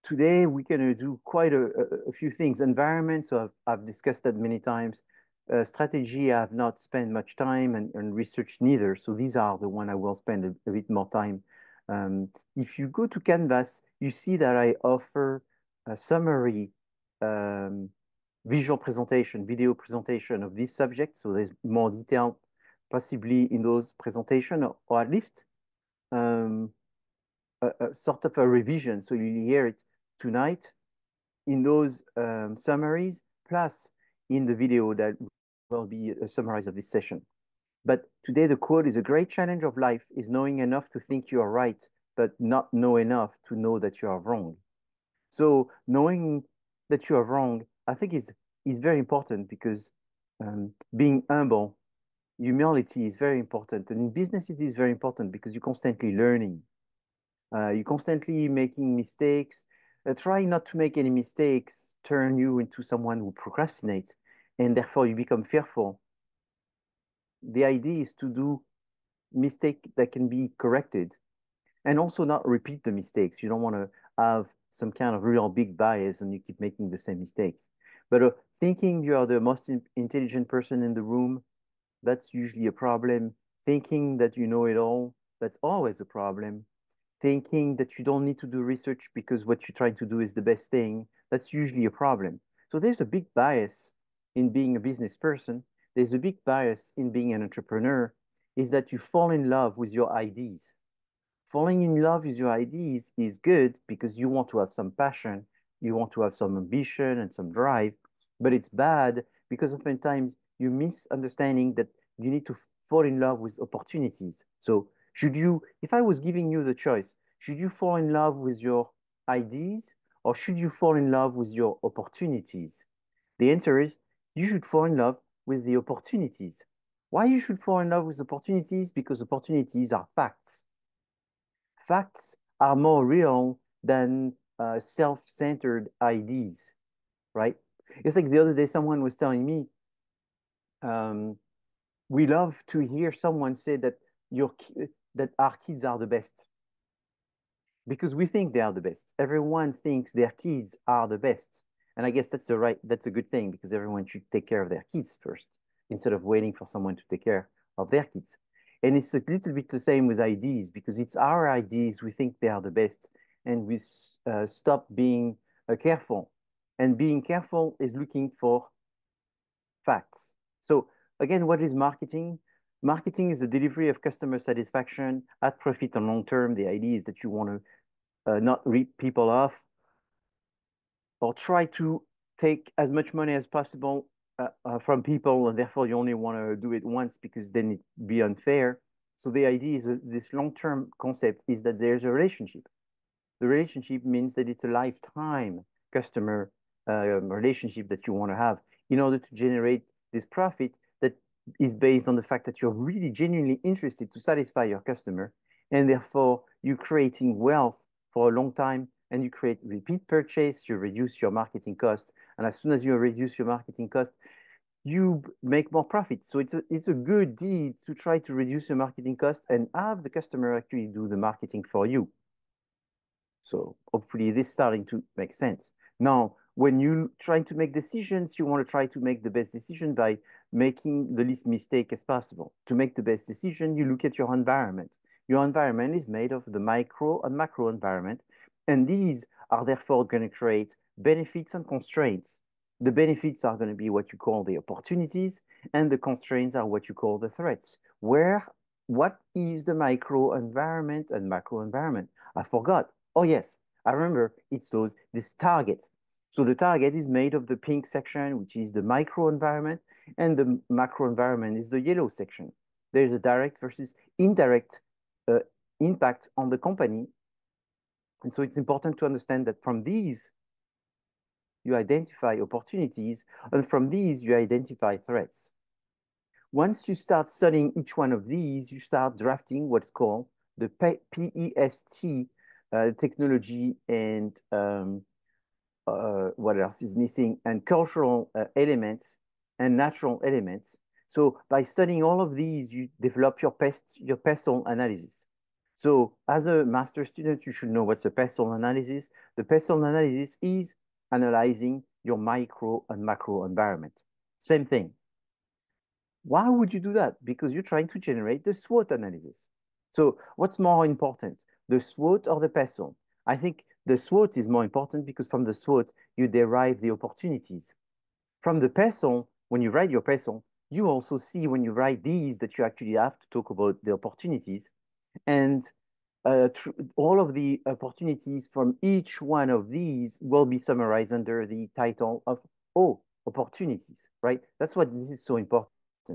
today we're going to do quite a few things. Environment, so I've discussed that many times. Strategy, I have not spent much time and research neither. So these are the one I will spend a bit more time. If you go to Canvas, you see that I offer a summary um, visual presentation, video presentation of this subject. So there's more detail possibly in those presentation, or at least um, a sort of a revision. So you'll hear it tonight in those summaries, plus in the video that will be a summary of this session. But today the quote is: a great challenge of life is knowing enough to think you are right, but not know enough to know that you are wrong. So knowing that you are wrong, I think is very important because being humble, humility is very important. And in business, it is very important because you're constantly learning. You're constantly making mistakes. Trying not to make any mistakes turn you into someone who procrastinates, and therefore you become fearful. The idea is to do mistake that can be corrected and also not repeat the mistakes. You don't want to have some kind of real big bias and you keep making the same mistakes. But thinking you are the most intelligent person in the room, that's usually a problem. Thinking that you know it all, that's always a problem. Thinking that you don't need to do research because what you're trying to do is the best thing, that's usually a problem. So there's a big bias in being a business person. There's a big bias in being an entrepreneur, is that you fall in love with your ideas. Falling in love with your ideas is good because you want to have some passion, you want to have some ambition and some drive, but it's bad because oftentimes you misunderstanding that you need to fall in love with opportunities. So should you, if I was giving you the choice, should you fall in love with your ideas or should you fall in love with your opportunities? The answer is you should fall in love with the opportunities. Why you should fall in love with opportunities? Because opportunities are facts. Facts are more real than self-centered ideas, right? It's like the other day, someone was telling me, um, we love to hear someone say that that our kids are the best because we think they are the best. Everyone thinks their kids are the best, and I guess that's a good thing because everyone should take care of their kids first instead of waiting for someone to take care of their kids. And it's a little bit the same with ideas because it's our ideas, we think they are the best, and we stop being careful. And being careful is looking for facts. So again, what is marketing? Marketing is the delivery of customer satisfaction at profit and long term. The idea is that you want to not rip people off or try to take as much money as possible from people, and therefore you only want to do it once because then it'd be unfair. So the idea is this long-term concept is that there's a relationship. The relationship means that it's a lifetime customer relationship that you want to have in order to generate this profit that is based on the fact that you're really genuinely interested to satisfy your customer, and therefore you're creating wealth for a long time and you create repeat purchase, you reduce your marketing cost. And as soon as you reduce your marketing cost, you make more profit. So it's a good deed to try to reduce your marketing cost and have the customer actually do the marketing for you. So hopefully this is starting to make sense. Now, when you trying to make decisions, you want to try to make the best decision by making the least mistake as possible. To make the best decision, you look at your environment. Your environment is made of the micro and macro environment, and these are therefore going to create benefits and constraints. The benefits are going to be what you call the opportunities, and the constraints are what you call the threats. What is the micro environment and macro environment? I forgot. Oh yes, I remember it's this target. So the target is made of the pink section, which is the micro environment, and the macro environment is the yellow section. There's a direct versus indirect uh, impact on the company. And so it's important to understand that from these, you identify opportunities, and from these, you identify threats. Once you start studying each one of these, you start drafting what's called the PEST technology and what else is missing, and cultural elements and natural elements. So by studying all of these, you develop your PESTEL analysis. So as a master student, you should know what's the pestle analysis. The pestle analysis is analyzing your micro and macro environment. Same thing. Why would you do that? Because you're trying to generate the SWOT analysis. So what's more important, the SWOT or the pestle? I think the SWOT is more important because from the SWOT, you derive the opportunities. From the pestle, when you write your pestle, you also see when you write these that you actually have to talk about the opportunities. And all of the opportunities from each one of these will be summarized under the title of opportunities, right? That's what this is so important.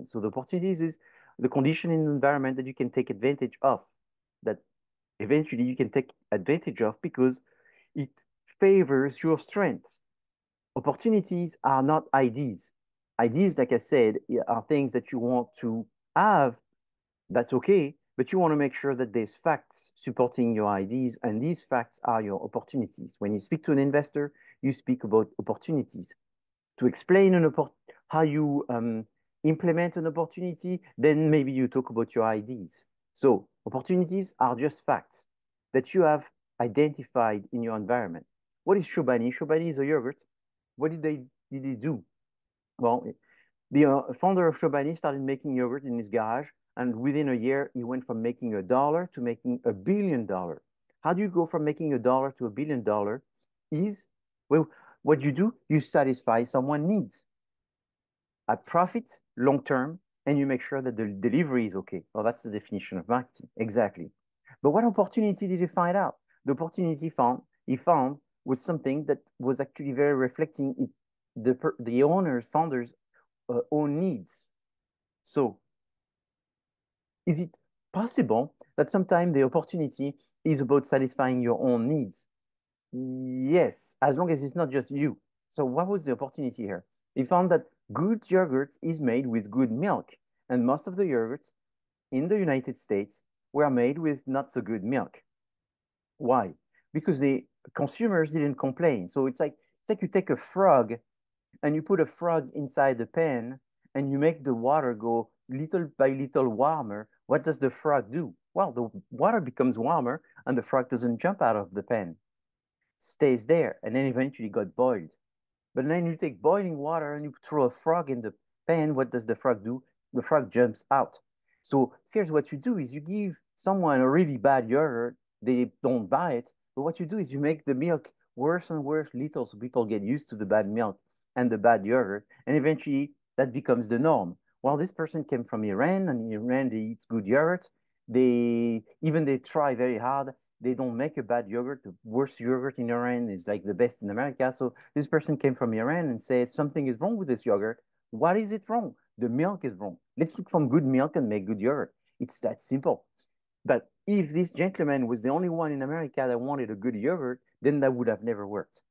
So the opportunities is the condition in the environment that you can take advantage of, that eventually you can take advantage of because it favors your strengths. Opportunities are not ideas. Ideas, like I said, are things that you want to have. That's okay, but you want to make sure that there's facts supporting your ideas, and these facts are your opportunities. When you speak to an investor, you speak about opportunities. To explain how you implement an opportunity, then maybe you talk about your ideas. So opportunities are just facts that you have identified in your environment. What is Chobani? Chobani is a yogurt. What did they do? Well, the founder of Chobani started making yogurt in his garage, and within a year, he went from making $1 to making $1 billion. How do you go from making $1 to $1 billion? Is, well, what you do, you satisfy someone's needs at profit, long term, and you make sure that the delivery is okay. Well, that's the definition of marketing, exactly. But what opportunity did he find out? The opportunity he found was something that was actually very reflecting the owner's, founder's own needs. So is it possible that sometimes the opportunity is about satisfying your own needs? Yes, as long as it's not just you. So what was the opportunity here? He found that good yogurt is made with good milk, and most of the yogurts in the United States were made with not so good milk. Why? Because the consumers didn't complain. So it's like you take a frog and you put a frog inside the pan and you make the water go little by little warmer. What does the frog do? Well, the water becomes warmer and the frog doesn't jump out of the pan, stays there, and then eventually got boiled. But then you take boiling water and you throw a frog in the pan. What does the frog do? The frog jumps out. So here's what you do is you give someone a really bad yogurt, they don't buy it. But what you do is you make the milk worse and worse little so people get used to the bad milk and the bad yogurt. And eventually that becomes the norm. Well, this person came from Iran, and in Iran they eat good yogurt. They try very hard. They don't make a bad yogurt. The worst yogurt in Iran is like the best in America. So this person came from Iran and said something is wrong with this yogurt. What is it wrong? The milk is wrong. Let's look for good milk and make good yogurt. It's that simple. But if this gentleman was the only one in America that wanted a good yogurt, then that would have never worked.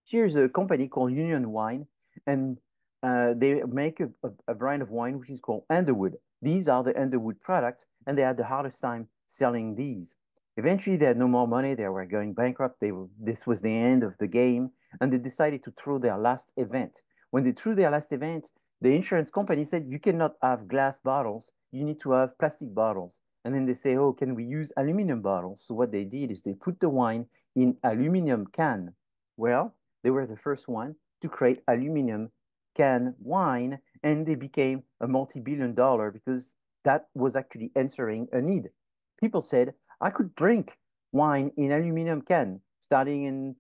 Here's a company called Union Wine, and they make a brand of wine which is called Underwood. These are the Underwood products, and they had the hardest time selling these. Eventually, they had no more money. They were going bankrupt. This was the end of the game, and they decided to throw their last event. When they threw their last event, the insurance company said, you cannot have glass bottles. You need to have plastic bottles. And then they say, oh, can we use aluminum bottles? So what they did is they put the wine in aluminum can. Well, they were the first one to create aluminum can wine, and they became a multi-billion-dollar because that was actually answering a need. People said, I could drink wine in aluminum can starting in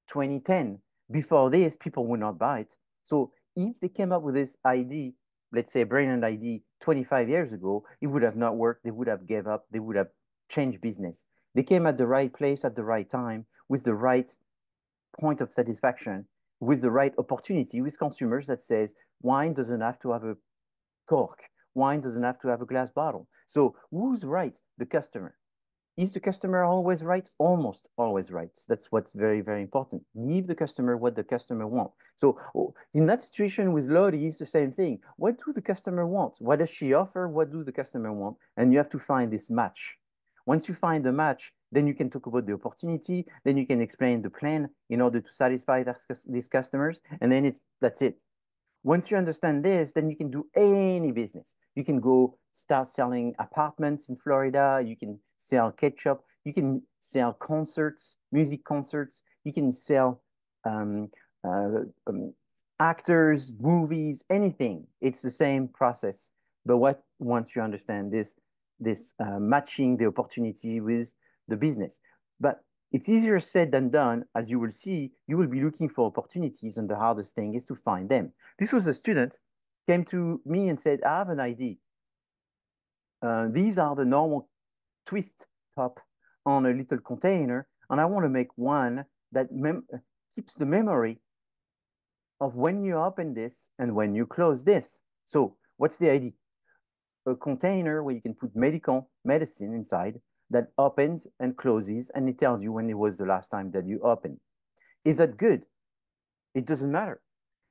2010. Before this, people would not buy it. So if they came up with this idea, let's say a brilliant idea 25 years ago, it would have not worked. They would have gave up. They would have changed business. They came at the right place at the right time with the right point of satisfaction, with the right opportunity with consumers that says wine doesn't have to have a cork. Wine doesn't have to have a glass bottle. So who's right? The customer. Is the customer always right? Almost always right. That's what's very, very important. Give the customer what the customer wants. So in that situation with Lottie, it's the same thing. What do the customer want? What does she offer? What do the customer want? And you have to find this match. Once you find the match, then you can talk about the opportunity. Then you can explain the plan in order to satisfy these customers. And then that's it. Once you understand this, then you can do any business. You can go start selling apartments in Florida. You can sell ketchup. You can sell concerts, music concerts. You can sell um, uh, um, actors, movies, anything. It's the same process. But what once you understand this matching the opportunity with the business. But it's easier said than done. As you will see, you will be looking for opportunities, and the hardest thing is to find them. This was a student came to me and said, I have an idea. These are the normal twist top on a little container, and I want to make one that keeps the memory of when you open this and when you close this. So what's the idea? A container where you can put medicine inside that opens and closes, and it tells you when it was the last time that you opened. Is that good? It doesn't matter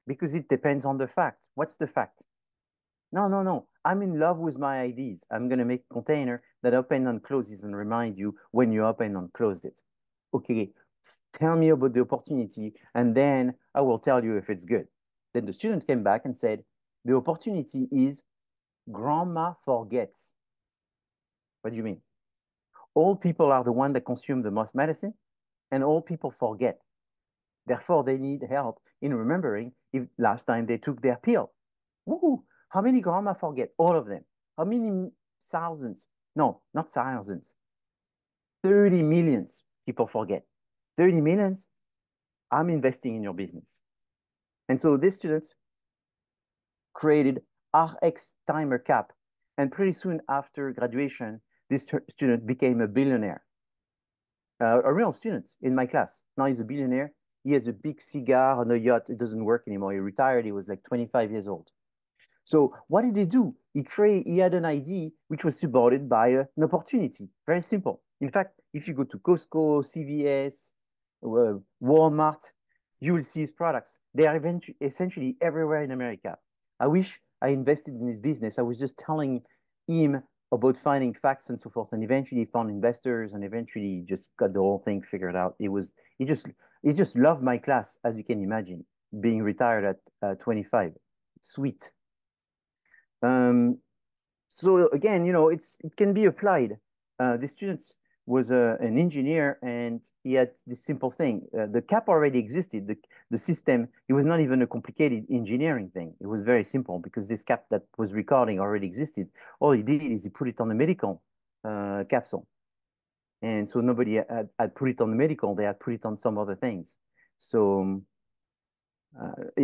because it depends on the fact. What's the fact? No, no, no. I'm in love with my ideas. I'm going to make a container that opens and closes and remind you when you open and closed it. Okay, tell me about the opportunity, and then I will tell you if it's good. Then the student came back and said, the opportunity is grandma forgets. What do you mean? Old people are the ones that consume the most medicine, and old people forget. Therefore, they need help in remembering if last time they took their pill. Woohoo! How many grandma forget? All of them. How many thousands? No, not thousands. 30 millions people forget. 30 millions? I'm investing in your business. And so these students created RX timer cap. And pretty soon after graduation, this student became a billionaire. A real student in my class. Now he's a billionaire. He has a big cigar on a yacht. It doesn't work anymore. He retired. He was like 25 years old. So what did he do? He had an idea which was supported by an opportunity. Very simple. In fact, if you go to Costco, CVS, Walmart, you will see his products. They are essentially everywhere in America. I wish I invested in his business. I was just telling him about finding facts and so forth, and eventually he found investors, and eventually just got the whole thing figured out. He just loved my class, as you can imagine, being retired at 25. Sweet. Um, so again, it can be applied. The student was an engineer, and he had this simple thing. The cap already existed. The system, it was not even a complicated engineering thing. It was very simple because this cap that was recording already existed. All he did is he put it on the medical capsule. And so nobody had put it on the medical. They had put it on some other things. So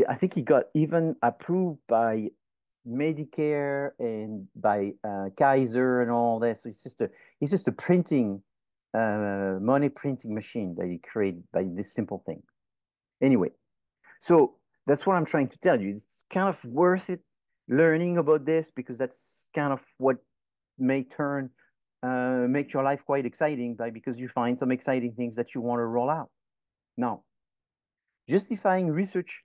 I think he got even approved by Medicare and by Kaiser and all this. So it's just a printing money printing machine that he created by this simple thing. Anyway, so that's what I'm trying to tell you. It's kind of worth it learning about this because that's kind of what may make your life quite exciting because you find some exciting things that you want to roll out. Now, justifying research.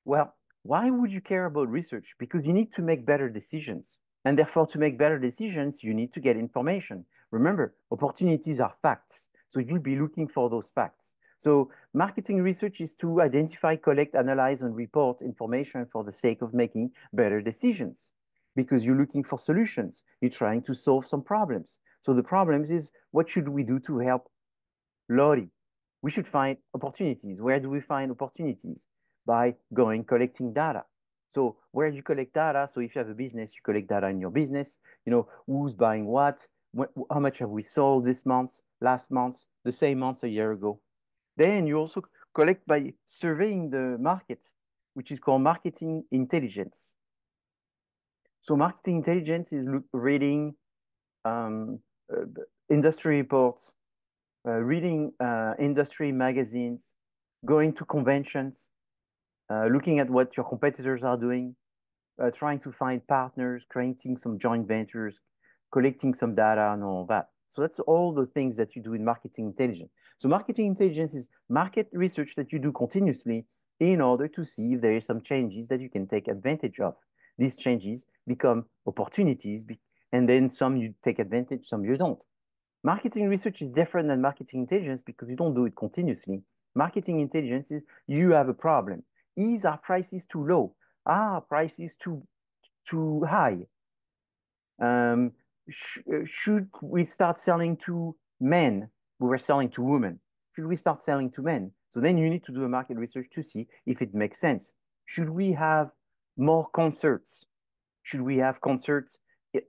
Well, why would you care about research? Because you need to make better decisions. And therefore, to make better decisions, you need to get information. Remember, opportunities are facts. So you'll be looking for those facts. So marketing research is to identify, collect, analyze, and report information for the sake of making better decisions. Because you're looking for solutions. You're trying to solve some problems. So the problems is, what should we do to help Lori? We should find opportunities. Where do we find opportunities? By collecting data. So where do you collect data? So if you have a business, you collect data in your business. Who's buying what? How much have we sold this month, last month, the same month a year ago? Then you also collect by surveying the market, which is called marketing intelligence. So marketing intelligence is reading industry reports, reading industry magazines, going to conventions, looking at what your competitors are doing, trying to find partners, creating some joint ventures, collecting some data and all that. So that's all the things that you do in marketing intelligence. So marketing intelligence is market research that you do continuously in order to see if there is some changes that you can take advantage of. These changes become opportunities, and then some you take advantage, some you don't. Marketing research is different than marketing intelligence because you don't do it continuously. Marketing intelligence is you have a problem. Is our prices too low? Are prices too high? Um, should we start selling to men? We were selling to women. Should we start selling to men? So then you need to do a market research to see if it makes sense. Should we have more concerts? Should we have concerts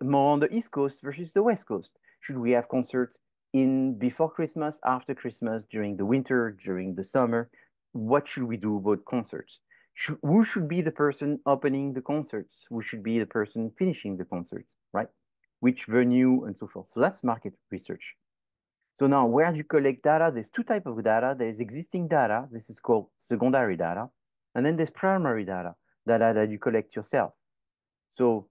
more on the East Coast versus the West Coast? Should we have concerts in before Christmas, after Christmas, during the winter, during the summer? What should we do about concerts? Who should be the person opening the concerts? Who should be the person finishing the concerts, right? Which venue and so forth. So that's market research. So now where do you collect data? There's two types of data. There's existing data. This is called secondary data. And then there's primary data, data that you collect yourself. So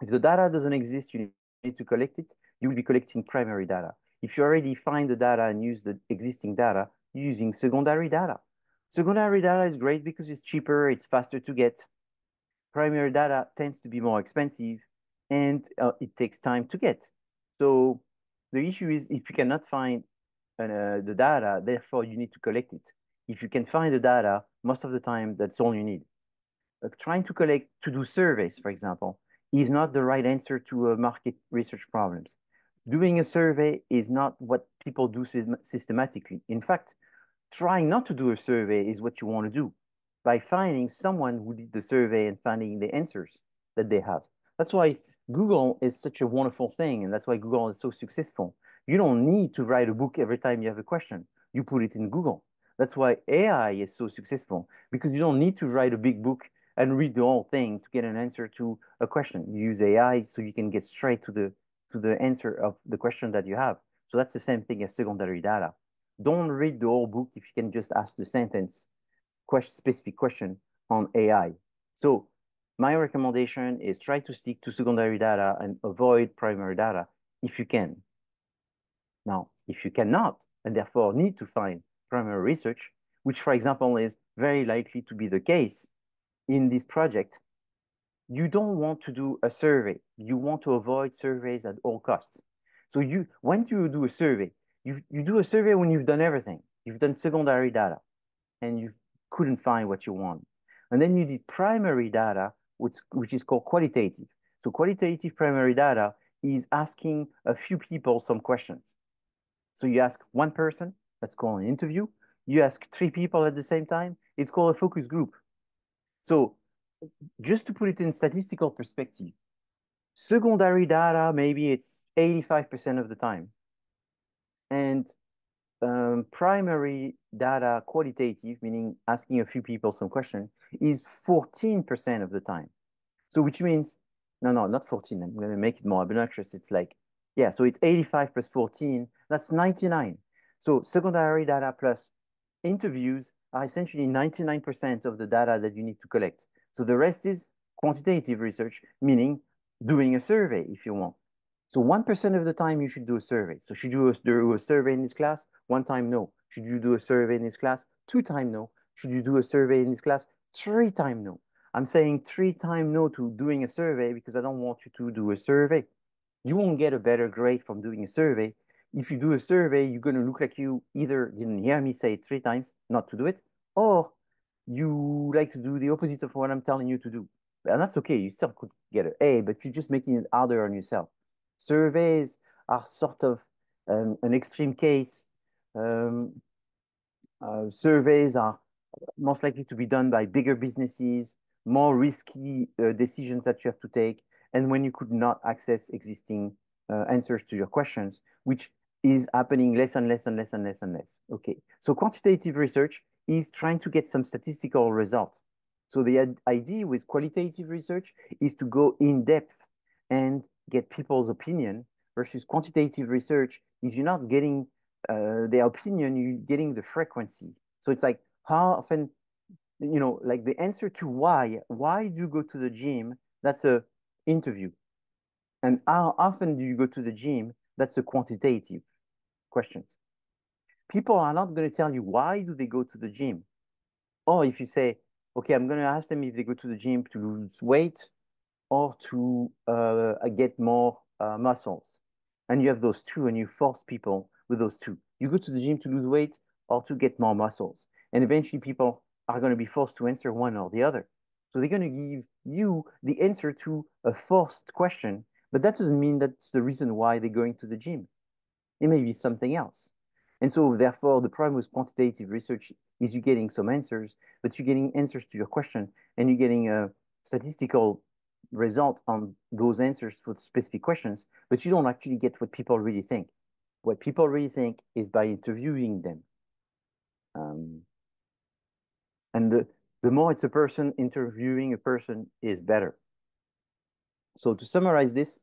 if the data doesn't exist, you need to collect it. You will be collecting primary data. If you already find the data and use the existing data, you're using secondary data. Secondary data is great because it's cheaper, it's faster to get. Primary data tends to be more expensive and it takes time to get. So the issue is if you cannot find the data, therefore you need to collect it. If you can find the data, most of the time, that's all you need. Trying to do surveys, for example, is not the right answer to market research problems. Doing a survey is not what people do systematically. In fact, trying not to do a survey is what you want to do by finding someone who did the survey and finding the answers that they have. That's why Google is such a wonderful thing, and that's why Google is so successful. You don't need to write a book every time you have a question. You put it in Google. That's why AI is so successful, because you don't need to write a big book and read the whole thing to get an answer to a question. You use AI so you can get straight to the answer of the question that you have. So that's the same thing as secondary data. Don't read the whole book if you can just ask the sentence, specific question on AI. So my recommendation is try to stick to secondary data and avoid primary data if you can. Now, if you cannot, and therefore need to find primary research, which for example is very likely to be the case in this project, you don't want to do a survey. You want to avoid surveys at all costs. So when you do a survey, you do a survey when you've done everything. You've done secondary data and you couldn't find what you want. And then you did primary data, which is called qualitative. So qualitative primary data is asking a few people some questions. So you ask one person, that's called an interview. You ask three people at the same time, it's called a focus group. So just to put it in statistical perspective, secondary data, maybe it's 85% of the time. And primary data, qualitative, meaning asking a few people some question, is 14% of the time. So which means, no, not 14. I'm going to make it more obnoxious. It's like, yeah, so it's 85 plus 14. That's 99. So secondary data plus interviews are essentially 99% of the data that you need to collect. So the rest is quantitative research, meaning doing a survey if you want. So 1% of the time you should do a survey. So should you do a survey in this class? One time, no. Should you do a survey in this class? Two times, no. Should you do a survey in this class? Three times, no. I'm saying three times no to doing a survey because I don't want you to do a survey. You won't get a better grade from doing a survey. If you do a survey, you're going to look like you either didn't hear me say it three times, not to do it, or you like to do the opposite of what I'm telling you to do. And that's okay. You still could get an A, but you're just making it harder on yourself. Surveys are sort of an extreme case. Um, Surveys are most likely to be done by bigger businesses, more risky decisions that you have to take, and when you could not access existing answers to your questions, which is happening less and less and less and less and less. Okay, so quantitative research is trying to get some statistical results. So the idea with qualitative research is to go in depth and get people's opinion versus quantitative research is you're not getting their opinion, you're getting the frequency. So it's like how often, like the answer to why do you go to the gym? That's a interview. And how often do you go to the gym? That's a quantitative questions. People are not going to tell you why do they go to the gym. Or if you say, okay, I'm going to ask them if they go to the gym to lose weight or to get more muscles. And you have those two and you force people with those two. You go to the gym to lose weight or to get more muscles. And eventually people are going to be forced to answer one or the other. So they're going to give you the answer to a forced question, But that doesn't mean that's the reason why they're going to the gym. It may be something else. And so therefore, the problem with quantitative research is you're getting some answers, but you're getting answers to your question, and you're getting a statistical result on those answers for specific questions, but you don't actually get what people really think. What people really think is by interviewing them. And the more it's a person interviewing a person is better. So to summarize this,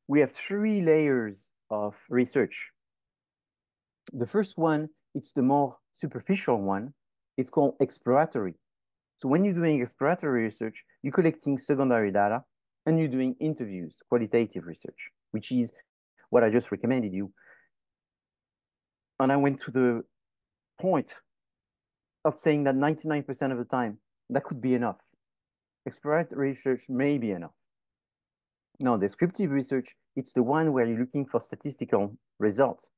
we have three layers of research. The first one, it's the more superficial one. It's called exploratory. So when you're doing exploratory research, you're collecting secondary data and you're doing interviews, qualitative research, which is what I just recommended you. And I went to the point of saying that 99% of the time, that could be enough. Exploratory research may be enough. Now, descriptive research, it's the one where you're looking for statistical results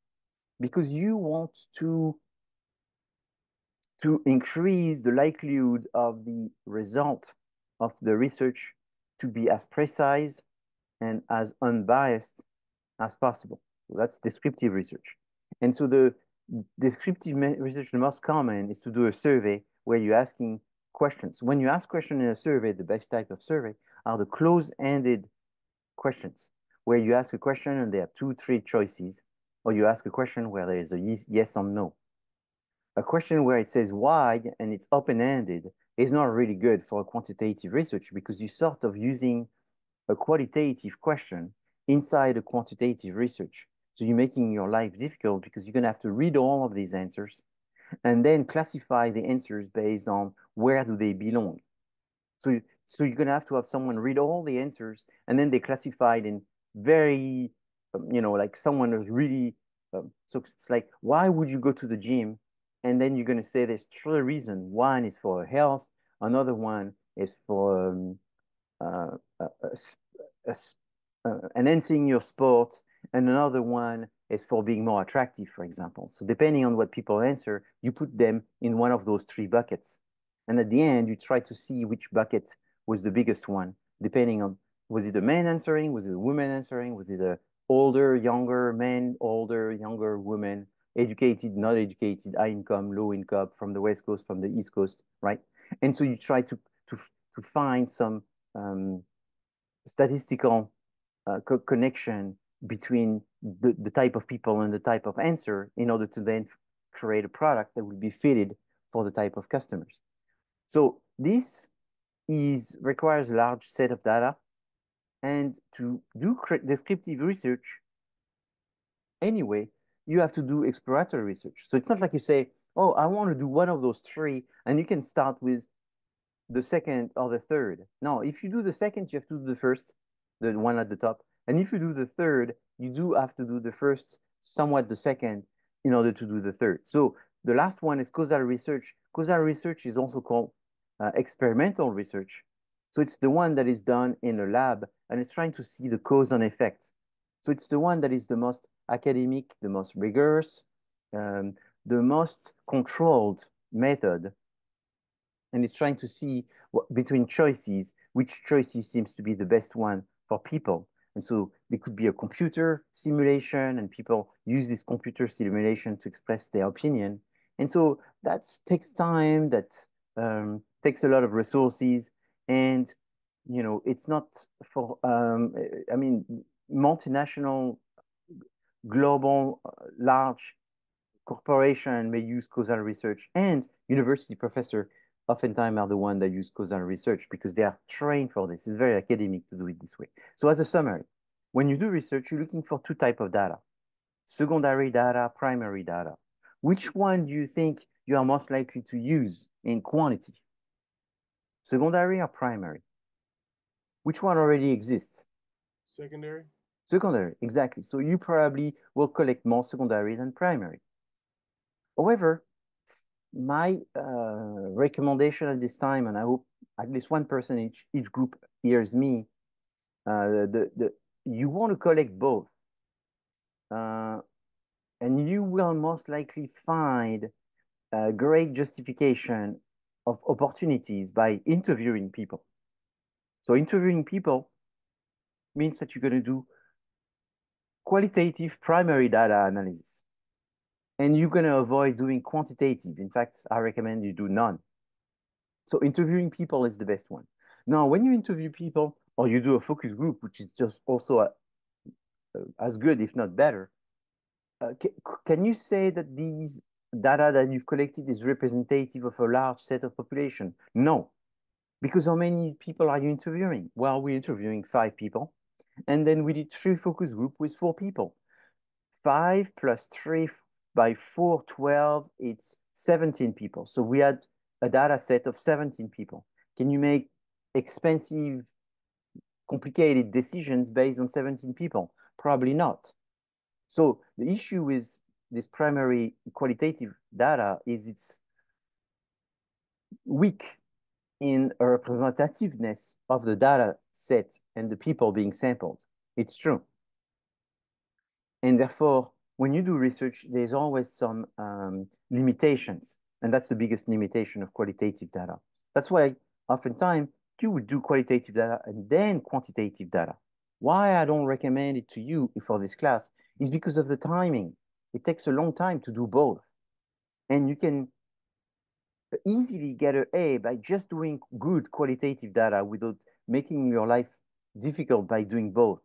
because you want to increase the likelihood of the result of the research to be as precise and as unbiased as possible. So that's descriptive research. And so the descriptive research, the most common is to do a survey where you're asking questions. When you ask questions in a survey, the best type of survey are the close-ended questions, where you ask a question and there are 2, 3 choices, or you ask a question where there is a yes or no. A question where it says why and it's open-ended is not really good for quantitative research because you're sort of using a qualitative question inside a quantitative research. So you're making your life difficult because you're going to have to read all of these answers and then classify the answers based on where do they belong. So you're going to have someone read all the answers and then they classified in very, like someone is really, so it's like, why would you go to the gym? And then you're going to say there's 3 reasons. One is for health. Another one is for uh, enhancing your sport. And another one is for being more attractive, for example. So depending on what people answer, you put them in one of those 3 buckets. And at the end, you try to see which bucket was the biggest one, depending on, was it a man answering? Was it a woman answering? Was it a older, younger man, older, younger woman, educated, not educated, high income, low income, from the West Coast, from the East Coast, right? And so you try to find some statistical connection between the type of people and the type of answer in order to then create a product that will be fitted for the type of customers. So this requires a large set of data. And to do descriptive research anyway, you have to do exploratory research. So it's not like you say, oh, I want to do one of those 3, and you can start with the second or the third. No, if you do the second, you have to do the first, the one at the top. And if you do the third, you do have to do the first, somewhat the second, in order to do the third. So the last one is causal research. Causal research is also called experimental research. So it's the one that is done in a lab, and it's trying to see the cause and effect. So it's the one that is the most academic, the most rigorous, the most controlled method. And it's trying to see between choices, which choices seems to be the best one for people. And so there could be a computer simulation, and people use this computer simulation to express their opinion. And so that takes time, that takes a lot of resources. And, it's not for, I mean, multinational, global, large corporation may use causal research, and university professor oftentimes are the ones that use causal research because they are trained for this. It's very academic to do it this way. So as a summary, when you do research, you're looking for 2 types of data: secondary data, primary data. Which one do you think you are most likely to use in quantity? Secondary or primary? Which one already exists? Secondary. Secondary, exactly. So you probably will collect more secondary than primary. However, my recommendation at this time, and I hope at least one person each group hears me, you want to collect both. And you will most likely find a great justification of opportunities by interviewing people. So interviewing people means that you're going to do qualitative primary data analysis. And you're going to avoid doing quantitative. In fact, I recommend you do none. So interviewing people is the best one. Now, when you interview people or you do a focus group, which is just also as good, if not better, can you say that these data that you've collected is representative of a large set of population? No, because how many people are you interviewing? Well, we're interviewing 5 people, and then we did 3 focus group with 4 people. 5 plus 3 by 4, 12, it's 17 people. So we had a data set of 17 people. Can you make expensive, complicated decisions based on 17 people? Probably not. So the issue with this primary qualitative data is it's weak in a representativeness of the data set and the people being sampled. It's true. And therefore, when you do research, there's always some limitations. And that's the biggest limitation of qualitative data. That's why oftentimes you would do qualitative data and then quantitative data. Why I don't recommend it to you for this class is because of the timing. It takes a long time to do both. And you can easily get an A by just doing good qualitative data without making your life difficult by doing both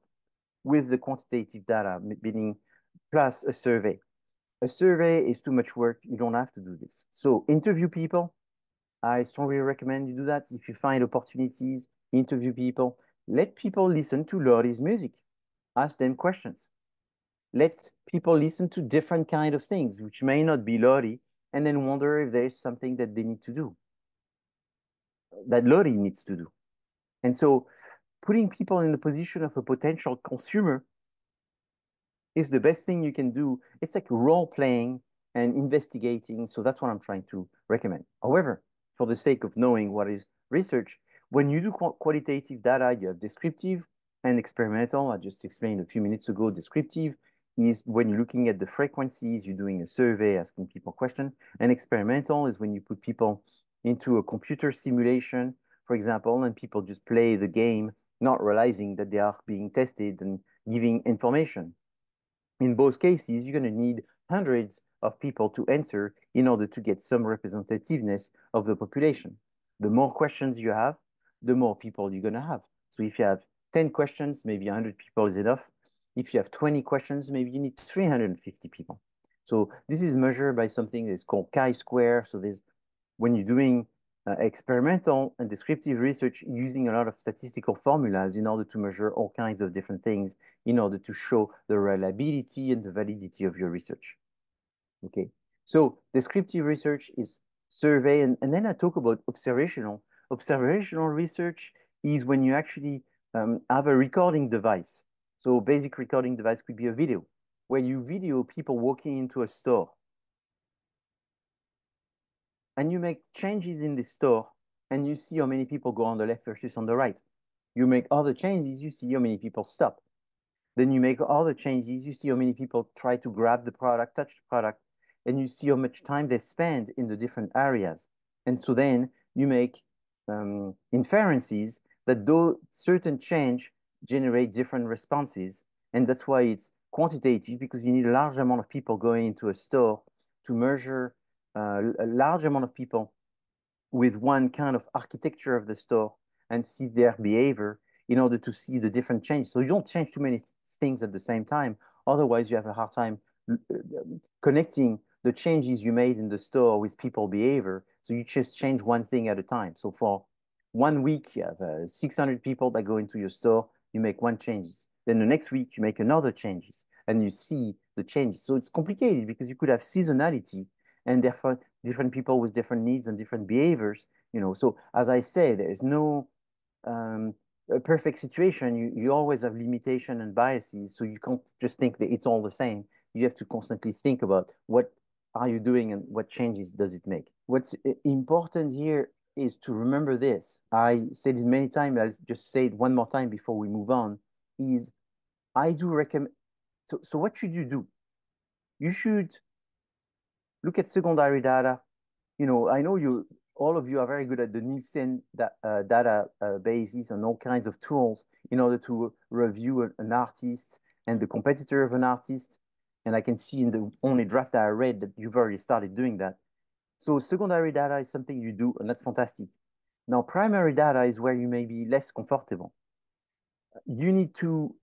with the quantitative data, meaning plus a survey. A survey is too much work. You don't have to do this. So interview people. I strongly recommend you do that. If you find opportunities, interview people. Let people listen to Lori's music. Ask them questions. Let people listen to different kind of things, which may not be Lori, and then wonder if there's something that they need to do, that Lori needs to do. And so putting people in the position of a potential consumer is the best thing you can do. It's like role playing and investigating. So that's what I'm trying to recommend. However, for the sake of knowing what is research, when you do qualitative data, you have descriptive and experimental. I just explained a few minutes ago. Descriptive is when you're looking at the frequencies, you're doing a survey, asking people questions. And experimental is when you put people into a computer simulation, for example, and people just play the game, not realizing that they are being tested and giving information. In both cases, you're going to need hundreds of people to answer in order to get some representativeness of the population. The more questions you have, the more people you're going to have. So if you have 10 questions, maybe 100 people is enough. If you have 20 questions, maybe you need 350 people. So this is measured by something that's called chi-square. So when you're doing experimental and descriptive research using a lot of statistical formulas in order to measure all kinds of different things in order to show the reliability and the validity of your research. Okay, so descriptive research is survey, and then I talk about observational. Observational research is when you actually have a recording device. So basic recording device could be a video, where you video people walking into a store. And you make changes in the store and you see how many people go on the left versus on the right. You make other changes, you see how many people stop. Then you make other changes, you see how many people try to grab the product, touch the product, and you see how much time they spend in the different areas. And so then you make inferences that though certain change generate different responses. And that's why it's quantitative, because you need a large amount of people going into a store to measure a large amount of people with one kind of architecture of the store and see their behavior in order to see the different changes. So you don't change too many things at the same time. Otherwise, you have a hard time connecting the changes you made in the store with people behavior. So you just change one thing at a time. So for 1 week, you have 600 people that go into your store, you make one changes. Then the next week, you make another changes and you see the changes. So it's complicated because you could have seasonality and therefore different people with different needs and different behaviors. So as I say, there is no a perfect situation. You always have limitation and biases, so you can't just think that it's all the same. You have to constantly think about what are you doing and what changes does it make. What's important here is to remember this. I said it many times, I'll just say it one more time before we move on, is I do recommend, so what should you do? You should look at secondary data. I know you all of you are very good at the Nielsen data bases and all kinds of tools in order to review an artist and the competitor of an artist. And I can see in the only draft that I read that you've already started doing that. So secondary data is something you do, and that's fantastic. Now, primary data is where you may be less comfortable. You need to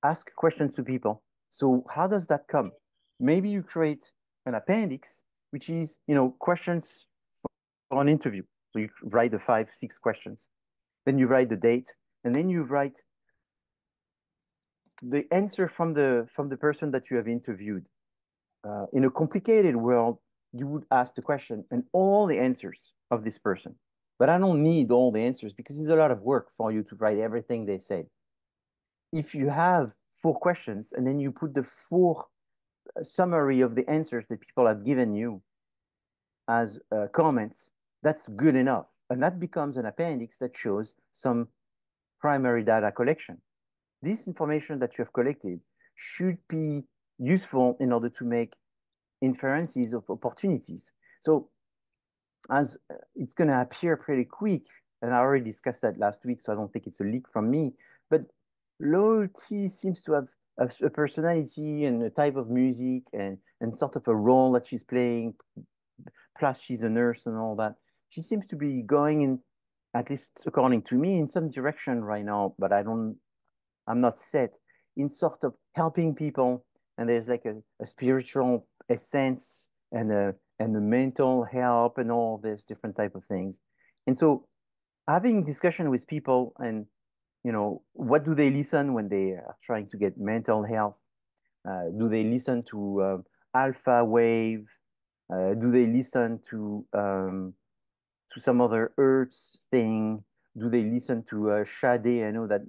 ask questions to people. So how does that come? Maybe you create an appendix, which is, questions for an interview. So you write the 5, 6 questions. Then you write the date, and then you write the answer from the person that you have interviewed. In a complicated world, you would ask the question and all the answers of this person. But I don't need all the answers because it's a lot of work for you to write everything they said. If you have 4 questions and then you put the 4 summary of the answers that people have given you as comments, that's good enough. And that becomes an appendix that shows some primary data collection. This information that you have collected should be useful in order to make inferences of opportunities. So as it's going to appear pretty quick, and I already discussed that last week, so I don't think it's a leak from me, but loyalty seems to have a personality and a type of music and sort of a role that she's playing, plus she's a nurse and all that. She seems to be going in, at least according to me, in some direction right now, but I'm not set in sort of helping people. And there's like a spiritual essence and a mental help and all this different type of things. And so having discussion with people and, what do they listen when they are trying to get mental health? Do they listen to alpha wave? Do they listen to some other Earths thing? Do they listen to Sade? I know that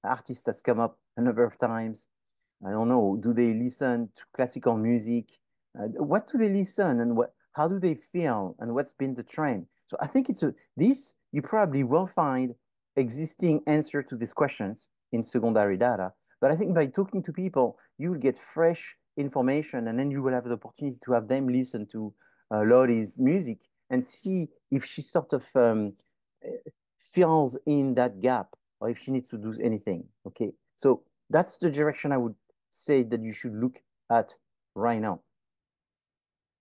artist has come up a number of times. I don't know. Do they listen to classical music? What do they listen and how do they feel and what's been the trend? So I think you probably will find existing answer to these questions in secondary data. But I think by talking to people, you will get fresh information and then you will have the opportunity to have them listen to Lori's music and see if she sort of fills in that gap or if she needs to do anything. Okay, so that's the direction I would say that you should look at right now.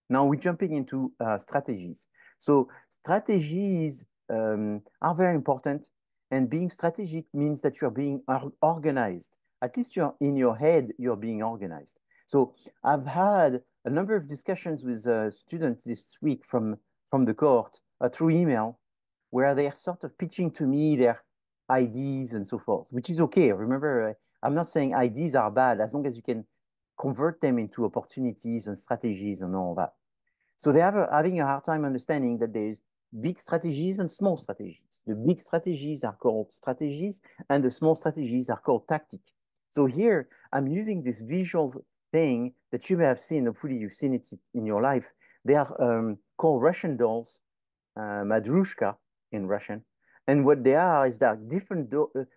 Now we're jumping into strategies. So strategies are very important, and being strategic means that you're being organized. At least you're in your head, you're being organized. So I've had a number of discussions with students this week from the cohort through email, where they're sort of pitching to me their ideas and so forth, which is okay. Remember, I'm not saying ideas are bad as long as you can convert them into opportunities and strategies and all that. So they are having a hard time understanding that there's big strategies and small strategies. The big strategies are called strategies and the small strategies are called tactic. So here I'm using this visual thing that you may have seen, hopefully you've seen it in your life. They are called Russian dolls, madrushka in Russian. And what they are is that different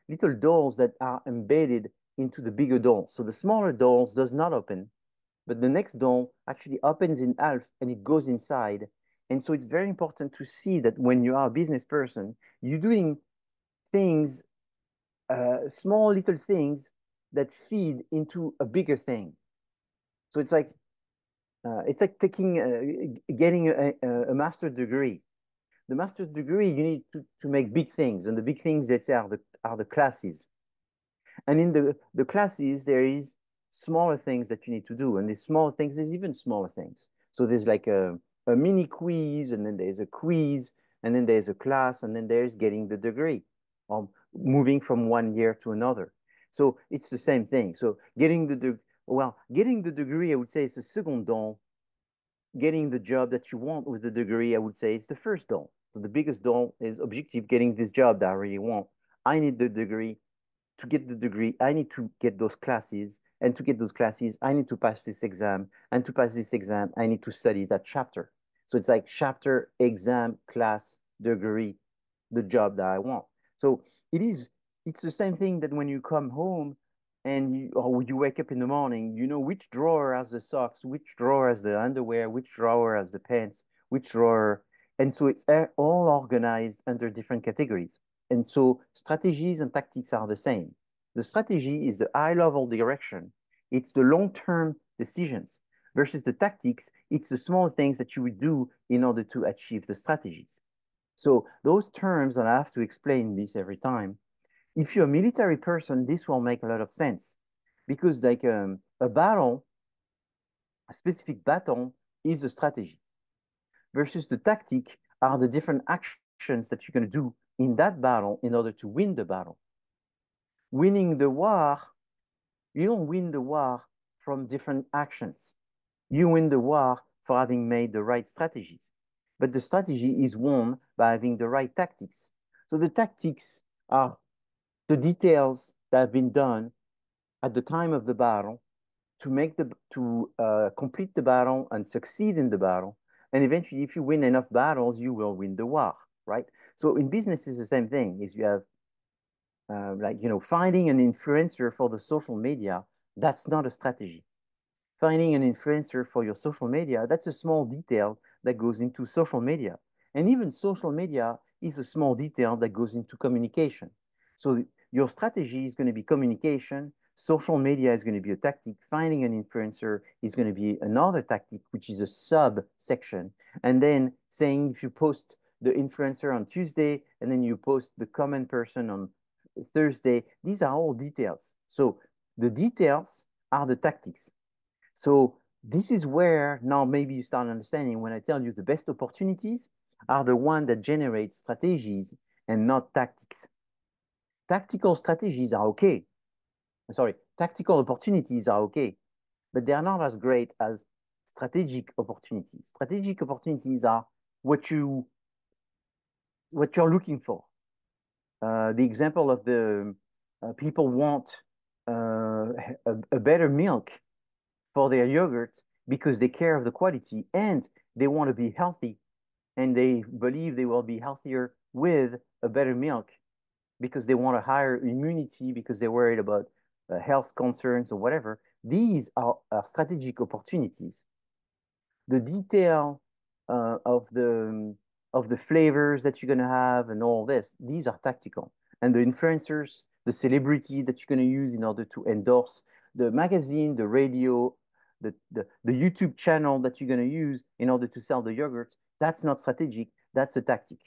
little dolls that are embedded into the bigger doll. So the smaller dolls does not open, but the next doll actually opens in half and it goes inside. And so it's very important to see that when you are a business person, you're doing things, small little things that feed into a bigger thing. So it's like getting a master's degree. The master's degree, you need to make big things, and the big things, let's say, are the classes. And in the classes, there is smaller things that you need to do, and these small things, there's even smaller things. So there's like a mini quiz, and then there's a quiz, and then there's a class, and then there's getting the degree, or moving from one year to another. So it's the same thing. So getting the degree, I would say, is the second don. Getting the job that you want with the degree, I would say, is the first don. So the biggest don is objective, getting this job that I really want. I need the degree. To get the degree, I need to get those classes. And to get those classes, I need to pass this exam. And to pass this exam, I need to study that chapter. So it's like chapter, exam, class, degree, the job that I want. So it's the same thing that when you come home and you wake up in the morning, you know which drawer has the socks, which drawer has the underwear, which drawer has the pants, which drawer. And so it's all organized under different categories. And so strategies and tactics are the same. The strategy is the high-level direction. It's the long-term decisions versus the tactics. It's the small things that you would do in order to achieve the strategies. So those terms, and I have to explain this every time. If you're a military person, this will make a lot of sense because like a battle, a specific battle is a strategy versus the tactic are the different actions that you're going to do in that battle in order to win the battle. Winning the war, you don't win the war from different actions. You win the war for having made the right strategies. But the strategy is won by having the right tactics. So the tactics are the details that have been done at the time of the battle to complete the battle and succeed in the battle. And eventually, if you win enough battles, you will win the war, right? So in business, it's the same thing. Is you have finding an influencer for the social media. That's not a strategy. Finding an influencer for your social media, that's a small detail that goes into social media. And even social media is a small detail that goes into communication. So your strategy is going to be communication. Social media is going to be a tactic. Finding an influencer is going to be another tactic, which is a subsection. And then saying if you post the influencer on Tuesday and then you post the comment person on Thursday, these are all details. So the details are the tactics. So this is where now maybe you start understanding when I tell you the best opportunities are the one that generate strategies and not tactics. Tactical strategies are okay. Sorry, tactical opportunities are okay, but they are not as great as strategic opportunities. Strategic opportunities are what you're looking for. The example of the people want a better milk for their yogurt because they care of the quality and they want to be healthy and they believe they will be healthier with a better milk because they want a higher immunity because they're worried about health concerns or whatever. These are strategic opportunities. The detail of the flavors that you're going to have and all this, these are tactical. And the influencers, the celebrity that you're going to use in order to endorse the magazine, the radio, the YouTube channel that you're going to use in order to sell the yogurt, that's not strategic, that's a tactic.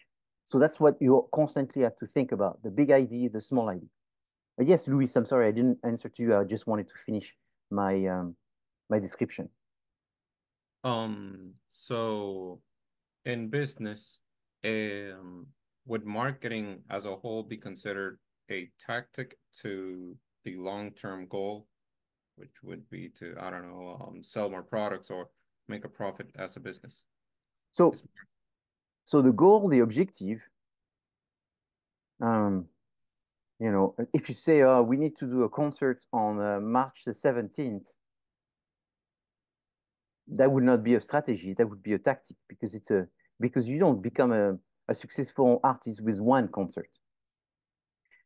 So that's what you constantly have to think about, the big idea, the small idea. Yes, Luis, I'm sorry, I didn't answer to you. I just wanted to finish my description. So in business, would marketing as a whole be considered a tactic to the long-term goal, which would be to, I don't know, sell more products or make a profit as a business? So, so the goal, the objective, um, if you say, we need to do a concert on March the 17th, that would not be a strategy, that would be a tactic because you don't become a successful artist with one concert.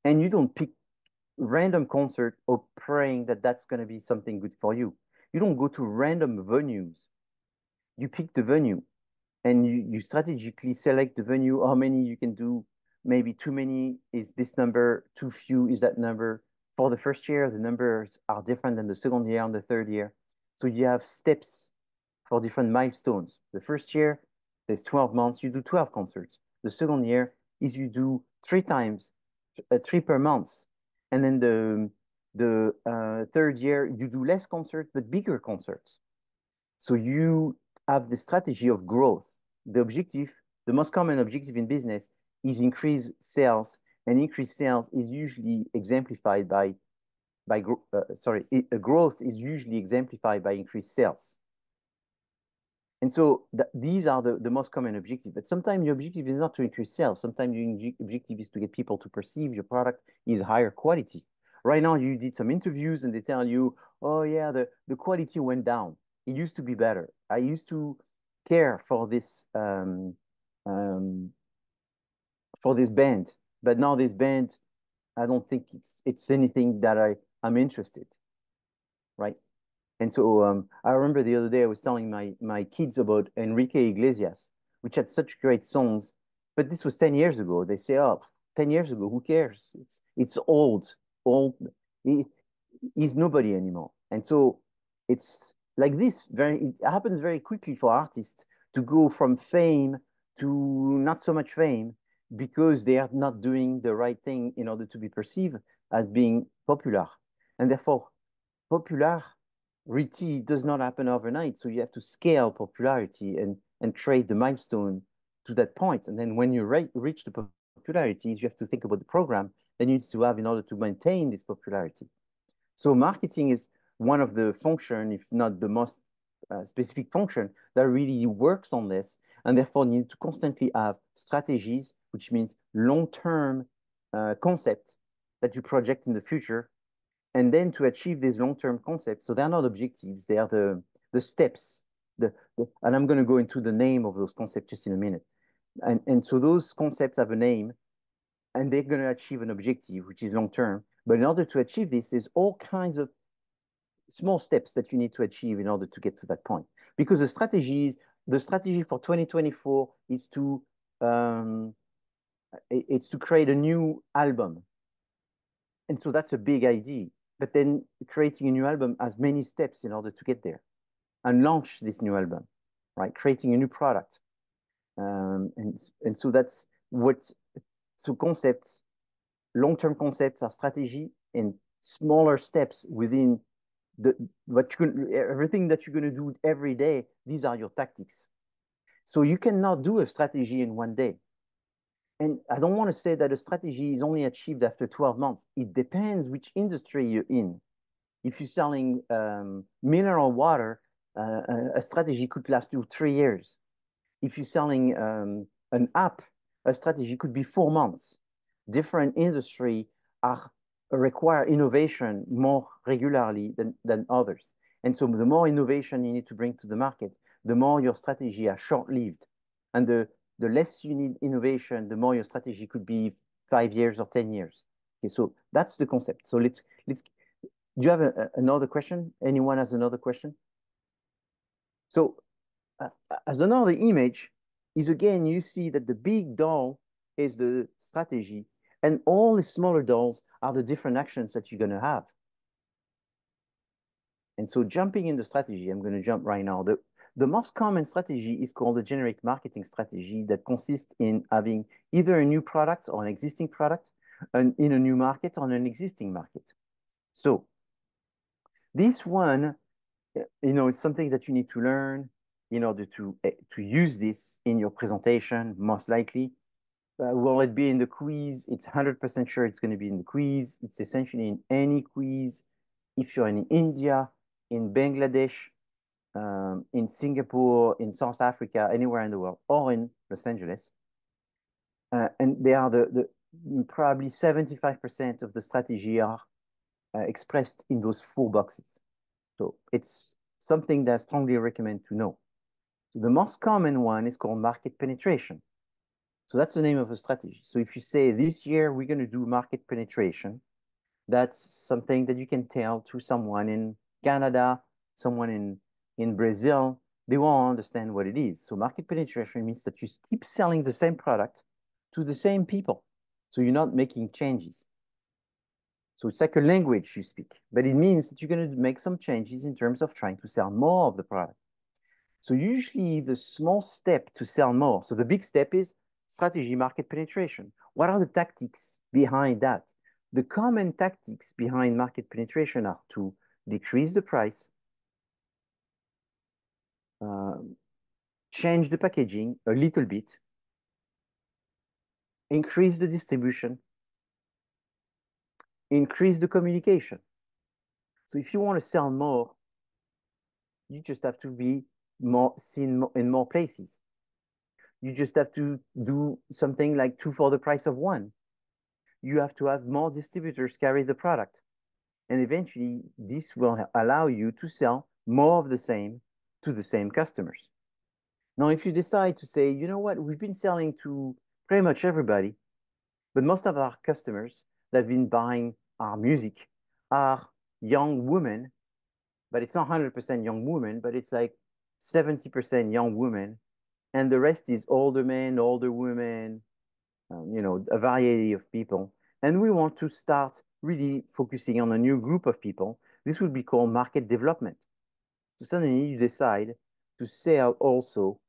And you don't pick random concert or praying that that's going to be something good for you. You don't go to random venues. You pick the venue and you strategically select the venue, how many you can do. Maybe too many is this number, too few is that number. For the first year, the numbers are different than the second year and the third year. So you have steps for different milestones. The first year, there's 12 months, you do 12 concerts. The second year is you do three per month. And then the third year, you do less concerts, but bigger concerts. So you have the strategy of growth. The objective, the most common objective in business is increase sales, and increased sales is usually exemplified growth is usually exemplified by increased sales. And so these are the most common objective. But sometimes your objective is not to increase sales. Sometimes your objective is to get people to perceive your product is higher quality. Right now, you did some interviews and they tell you, oh yeah, the quality went down. It used to be better. I used to care um, for this band, but now this band, I don't think it's anything that I'm interested, right? And so I remember the other day I was telling my kids about Enrique Iglesias. which had such great songs. But this was 10 years ago. They say, oh, 10 years ago, who cares? It's old, old. He, he's nobody anymore. And so it's like this. It happens very quickly for artists to go from fame to not so much fame because they are not doing the right thing in order to be perceived as being popular. And therefore, popularity does not happen overnight. So you have to scale popularity and trade the milestone to that point. And then when you reach the popularities, you have to think about the program that you need to have in order to maintain this popularity. So marketing is one of the function, if not the most specific function, that really works on this. And therefore, you need to constantly have strategies, which means long-term concepts that you project in the future. And then to achieve these long-term concepts, so they're not objectives, they are the steps. And I'm going to go into the name of those concepts just in a minute. And so those concepts have a name, and they're going to achieve an objective, which is long-term. But in order to achieve this, there's all kinds of small steps that you need to achieve in order to get to that point. Because the strategy for 2024 is to create a new album. And so that's a big idea. But then creating a new album has many steps in order to get there and launch this new album, right? Creating a new product. And so that's so concepts, long-term concepts are strategy, and smaller steps within everything that you're going to do every day. These are your tactics. So you cannot do a strategy in one day. And I don't want to say that a strategy is only achieved after 12 months. It depends which industry you're in. If you're selling mineral water, a strategy could last you 3 years. If you're selling an app, a strategy could be 4 months. Different industry require innovation more regularly than others. And so the more innovation you need to bring to the market, the more your strategy are short-lived. And the less you need innovation, the more your strategy could be 5 years or 10 years. Okay, so that's the concept. So let's do you have another question? Anyone has another question? So as another image is, again, you see that the big doll is the strategy, and all the smaller dolls are the different actions that you're going to have. And so jumping in the strategy, I'm going to jump right now. The most common strategy is called the generic marketing strategy, that consists in having either a new product or an existing product in a new market or an existing market. So this one, it's something that you need to learn in order to use this in your presentation, most likely. Will it be in the quiz? It's 100% sure it's going to be in the quiz. It's essentially in any quiz. If you're in India, in Bangladesh, in Singapore, in South Africa, anywhere in the world, or in Los Angeles. And they are probably 75% of the strategy are expressed in those 4 boxes. So it's something that I strongly recommend to know. So the most common one is called market penetration. So that's the name of a strategy. So if you say this year we're going to do market penetration, that's something that you can tell to someone in Canada, someone in Brazil. They won't understand what it is. So market penetration means that you keep selling the same product to the same people. So you're not making changes. So it's like a language you speak, but it means that you're going to make some changes in terms of trying to sell more of the product. So usually the small step to sell more. So the big step is strategy, market penetration. What are the tactics behind that? The common tactics behind market penetration are to decrease the price, change the packaging a little bit, increase the distribution, increase the communication. So if you want to sell more, you just have to be seen in more places. You just have to do something like 2 for the price of 1. You have to have more distributors carry the product. And eventually, this will allow you to sell more of the same to the same customers. Now, if you decide to say, you know what, we've been selling to pretty much everybody, but most of our customers that have been buying our music are young women, but it's not 100% young women, but it's like 70% young women and the rest is older men, older women, you know, a variety of people. And we want to start really focusing on a new group of people. This would be called market development. So suddenly you decide to sell also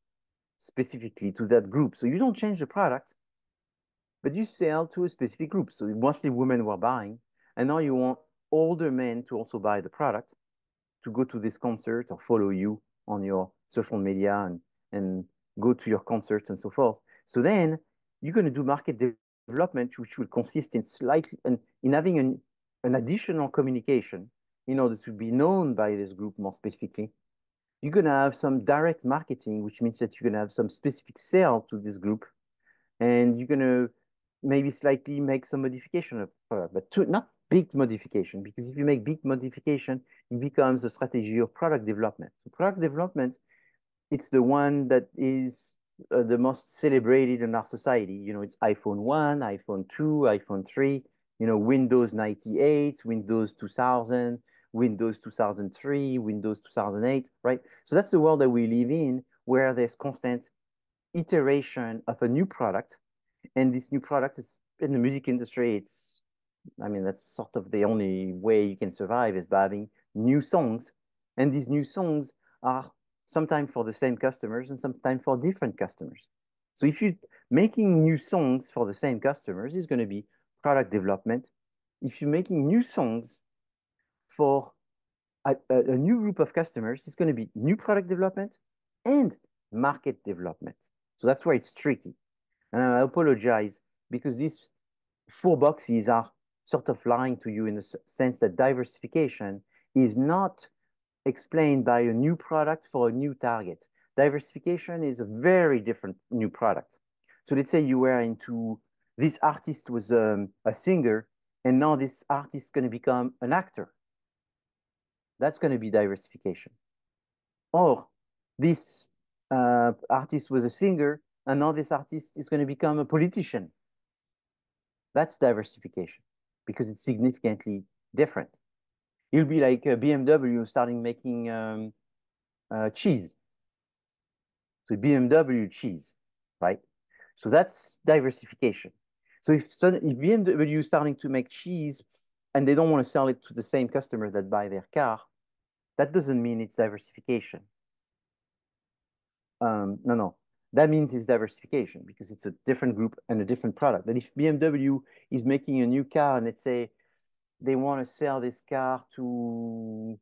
specifically to that group. So you don't change the product, but you sell to a specific group. So mostly women were buying, and now you want older men to also buy the product, to go to this concert or follow you on your social media and go to your concerts and so forth. So then you're going to do market development, which will consist in in having an additional communication in order to be known by this group more specifically. You're going to have some direct marketing, which means that you're going to have some specific sale to this group, and you're going to maybe slightly make some modification of product, but not big modification, because if you make big modification, it becomes a strategy of product development. So product development, it's the one that is the most celebrated in our society. You know, it's iPhone 1, iPhone 2, iPhone 3, you know, Windows 98, Windows 2000, Windows 2003, Windows 2008, right? So that's the world that we live in, where there's constant iteration of a new product. And this new product is in the music industry, I mean, that's sort of the only way you can survive is by having new songs. And these new songs are sometimes for the same customers and sometimes for different customers. So if you're making new songs for the same customers, it's going to be product development. If you're making new songs for a new group of customers, it's going to be new product development and market development. So that's where it's tricky. And I apologize because these four boxes are sort of lying to you in the sense that diversification is not explained by a new product for a new target. Diversification is a very different new product. So let's say you were into, this artist was a singer, and now this artist is going to become an actor. That's going to be diversification. Or this artist was a singer, and now this artist is going to become a politician. That's diversification because it's significantly different. It'll be like BMW starting making cheese. So BMW cheese, right? So that's diversification. So if BMW is starting to make cheese and they don't want to sell it to the same customer that buy their car, that doesn't mean it's diversification. No. That means it's diversification because it's a different group and a different product. But if BMW is making a new car and let's say they want to sell this car to,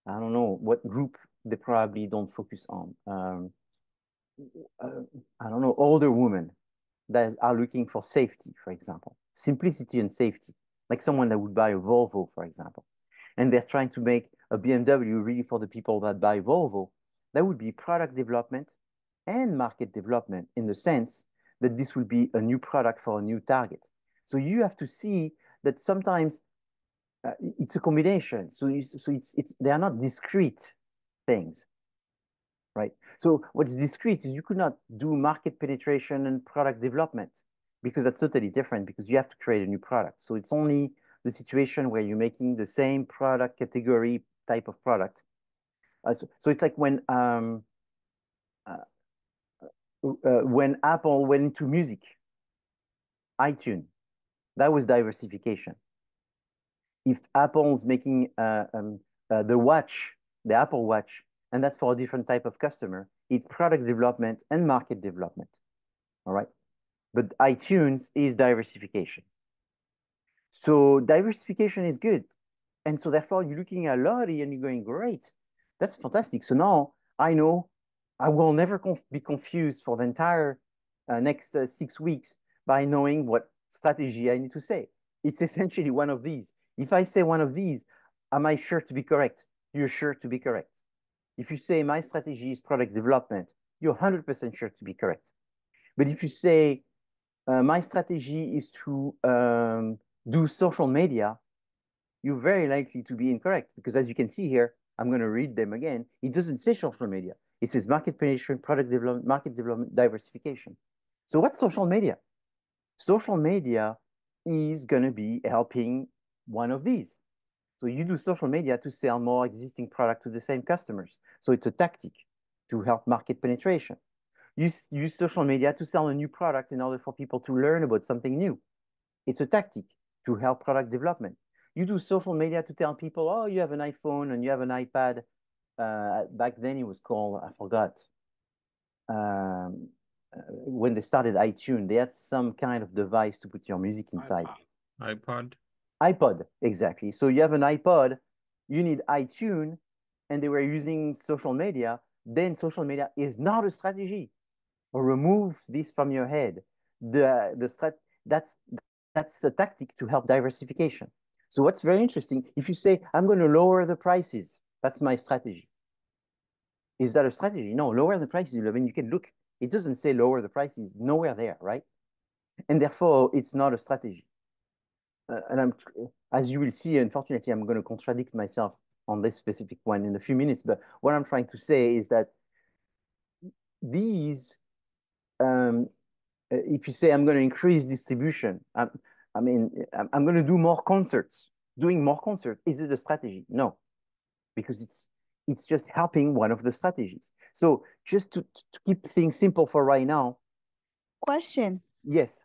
I don't know, what group they probably don't focus on. I don't know, older women that are looking for safety, for example, simplicity and safety, like someone that would buy a Volvo, for example. And they're trying to make a BMW really for the people that buy Volvo. That would be product development and market development in the sense that this will be a new product for a new target. So you have to see that sometimes it's a combination. So they are not discrete things, right? So what's discrete is you could not do market penetration and product development because that's totally different because you have to create a new product. So it's only the situation where you're making the same product category type of product. So it's like uh, when Apple went into music, iTunes, that was diversification. If Apple's making the watch, the Apple Watch, and that's for a different type of customer, it's product development and market development. All right. But iTunes is diversification. So diversification is good. And so therefore you're looking at Lottie and you're going, great, that's fantastic. So now I know I will never be confused for the entire next 6 weeks by knowing what strategy I need to say. It's essentially one of these. If I say one of these, am I sure to be correct? You're sure to be correct. If you say my strategy is product development, you're 100% sure to be correct. But if you say my strategy is to do social media, you're very likely to be incorrect because as you can see here, I'm going to read them again. It doesn't say social media. It says market penetration, product development, market development, diversification. So what's social media? Social media is going to be helping one of these. So you do social media to sell more existing product to the same customers. So it's a tactic to help market penetration. use social media to sell a new product in order for people to learn about something new. It's a tactic to help product development. You do social media to tell people, oh, you have an iPhone and you have an iPad. Back then it was called, I forgot. When they started iTunes, they had some kind of device to put your music inside. iPod. iPod, exactly. So you have an iPod, you need iTunes, and they were using social media. Then social media is not a strategy. Remove this from your head. That's a tactic to help diversification. So what's very interesting, if you say, I'm going to lower the prices, that's my strategy. Is that a strategy? No, lower the prices. I mean, you can look, it doesn't say lower the prices, nowhere there, right? And therefore, it's not a strategy. And as you will see, unfortunately, I'm going to contradict myself on this specific one in a few minutes. But what I'm trying to say is that these, if you say I'm going to increase distribution, I'm going to do more concerts. Doing more concerts, is it a strategy? No, because it's just helping one of the strategies. So just to keep things simple for right now. Question. Yes.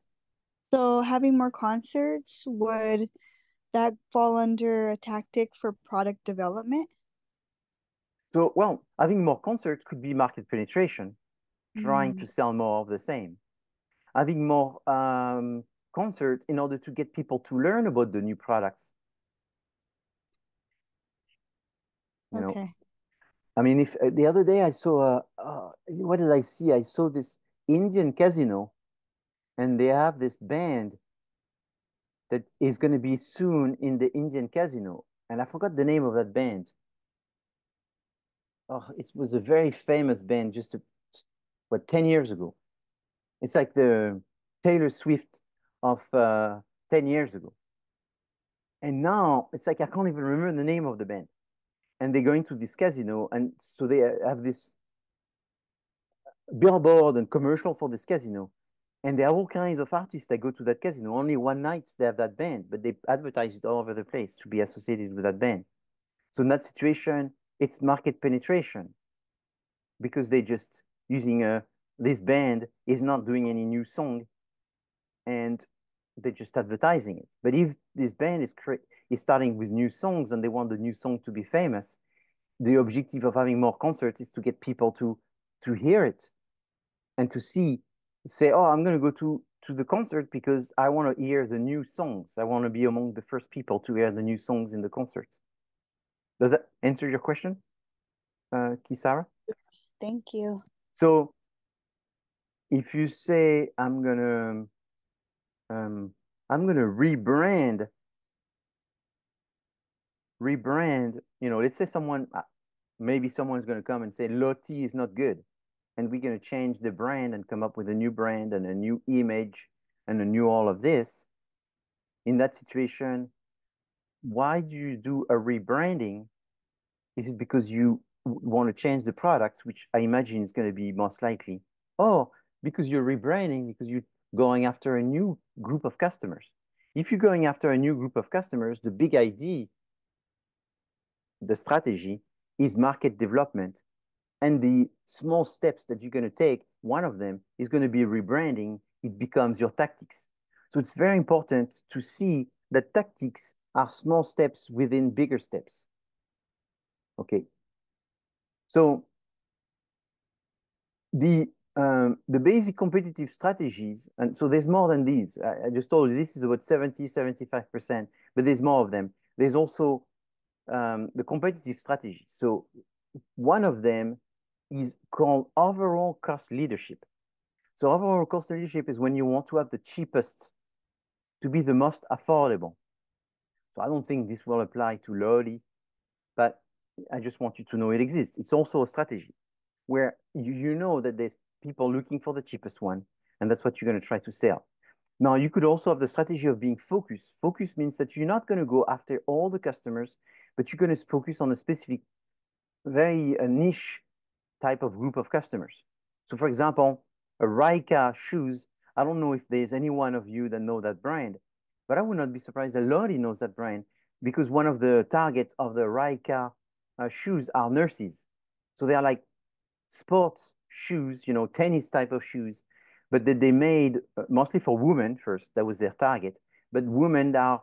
So having more concerts, would that fall under a tactic for product development? So, well, having more concerts could be market penetration, trying to sell more of the same. Having more concerts in order to get people to learn about the new products. You know, Okay. I mean, if the other day I saw, what did I see? I saw this Indian casino, and they have this band that is going to be soon in the Indian casino. And I forgot the name of that band. Oh, it was a very famous band just, 10 years ago. It's like the Taylor Swift of 10 years ago. And now it's like I can't even remember the name of the band. And they're going to this casino. And so they have this billboard and commercial for this casino. And there are all kinds of artists that go to that casino. Only one night they have that band, but they advertise it all over the place to be associated with that band. So in that situation, it's market penetration because they just using this band is not doing any new song and they're just advertising it. But if this band is starting with new songs and they want the new song to be famous, the objective of having more concerts is to get people to hear it and to say, oh, I'm going to go to the concert because I want to hear the new songs. I want to be among the first people to hear the new songs in the concert. Does that answer your question, Kisara? Yes, thank you. So if you say I'm gonna rebrand, let's say maybe someone's gonna come and say Loti is not good, and we're gonna change the brand and come up with a new brand and a new image and a new all of this. In that situation, why do you do a rebranding? Is it because you want to change the product, which I imagine is going to be most likely, or because you're rebranding because you're going after a new group of customers? If you're going after a new group of customers, the big idea, the strategy is market development. And the small steps that you're going to take, one of them is going to be rebranding. It becomes your tactics. So it's very important to see that tactics are small steps within bigger steps. Okay. So the basic competitive strategies, and so there's more than these. I just told you this is about 75%, but there's more of them. There's also the competitive strategy. So one of them is called overall cost leadership. So overall cost leadership is when you want to have the cheapest to be the most affordable. So I don't think this will apply to Loli, but I just want you to know it exists. It's also a strategy where you know that there's people looking for the cheapest one, and that's what you're going to try to sell. Now, you could also have the strategy of being focused. Focus means that you're not going to go after all the customers, but you're going to focus on a specific, very niche type of group of customers. So for example, a Raika shoes, I don't know if there's any one of you that know that brand, but I would not be surprised that Lori knows that brand because one of the targets of the Raika shoes are nurses. So they are like sports shoes, tennis type of shoes, but that they made mostly for women first. That was their target. But women are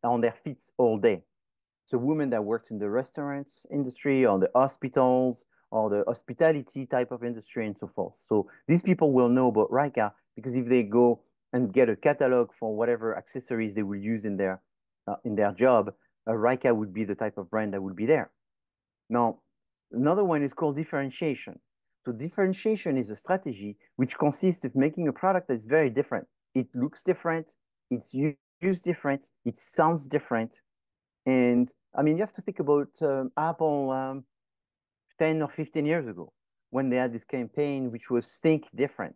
on their feet all day. So women that works in the restaurants industry or the hospitals or the hospitality type of industry and so forth. So these people will know about Rika because if they go and get a catalog for whatever accessories they will use in their job, Rika would be the type of brand that would be there. Now, another one is called differentiation. So differentiation is a strategy which consists of making a product that's very different. It looks different, it's used different, it sounds different. And I mean, you have to think about Apple 10 or 15 years ago when they had this campaign which was think different.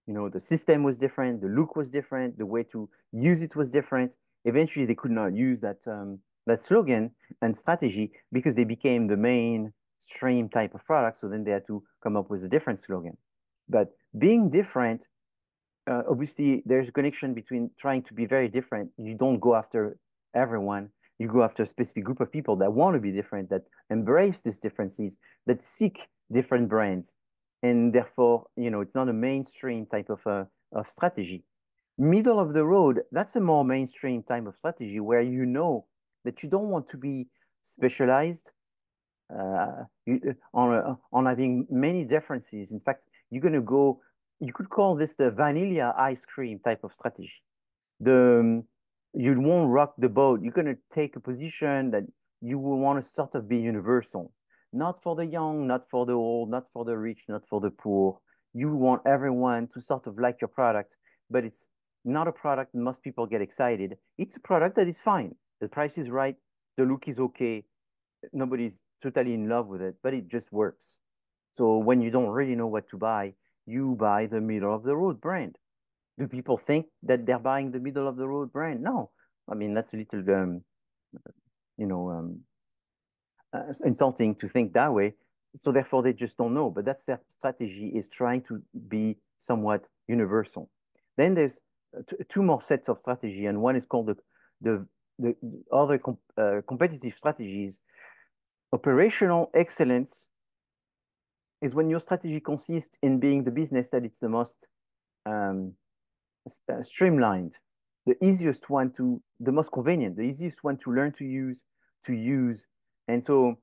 The system was different, the look was different, the way to use it was different. Eventually, they could not use that slogan and strategy because they became the mainstream type of product. So then they had to come up with a different slogan. But being different, obviously, there's a connection between trying to be very different. You don't go after everyone. You go after a specific group of people that want to be different, that embrace these differences, that seek different brands. And therefore, it's not a mainstream type of strategy. Middle of the road, that's a more mainstream type of strategy where you know that you don't want to be specialized on having many differences. In fact, you're going to go, you could call this the vanilla ice cream type of strategy. You won't rock the boat. You're going to take a position that you will want to sort of be universal, not for the young, not for the old, not for the rich, not for the poor. You want everyone to sort of like your product, but it's not a product that most people get excited. It's a product that is fine. The price is right. The look is okay. Nobody's totally in love with it, but it just works. So when you don't really know what to buy, you buy the middle of the road brand. Do people think that they're buying the middle of the road brand? No. I mean, that's a little, insulting to think that way. So therefore, they just don't know. But that's their strategy, is trying to be somewhat universal. Then there's two more sets of strategy, and one is called the other competitive strategies. Operational excellence is when your strategy consists in being the business that it's the most streamlined, the easiest one the most convenient, the easiest one to learn to use. And so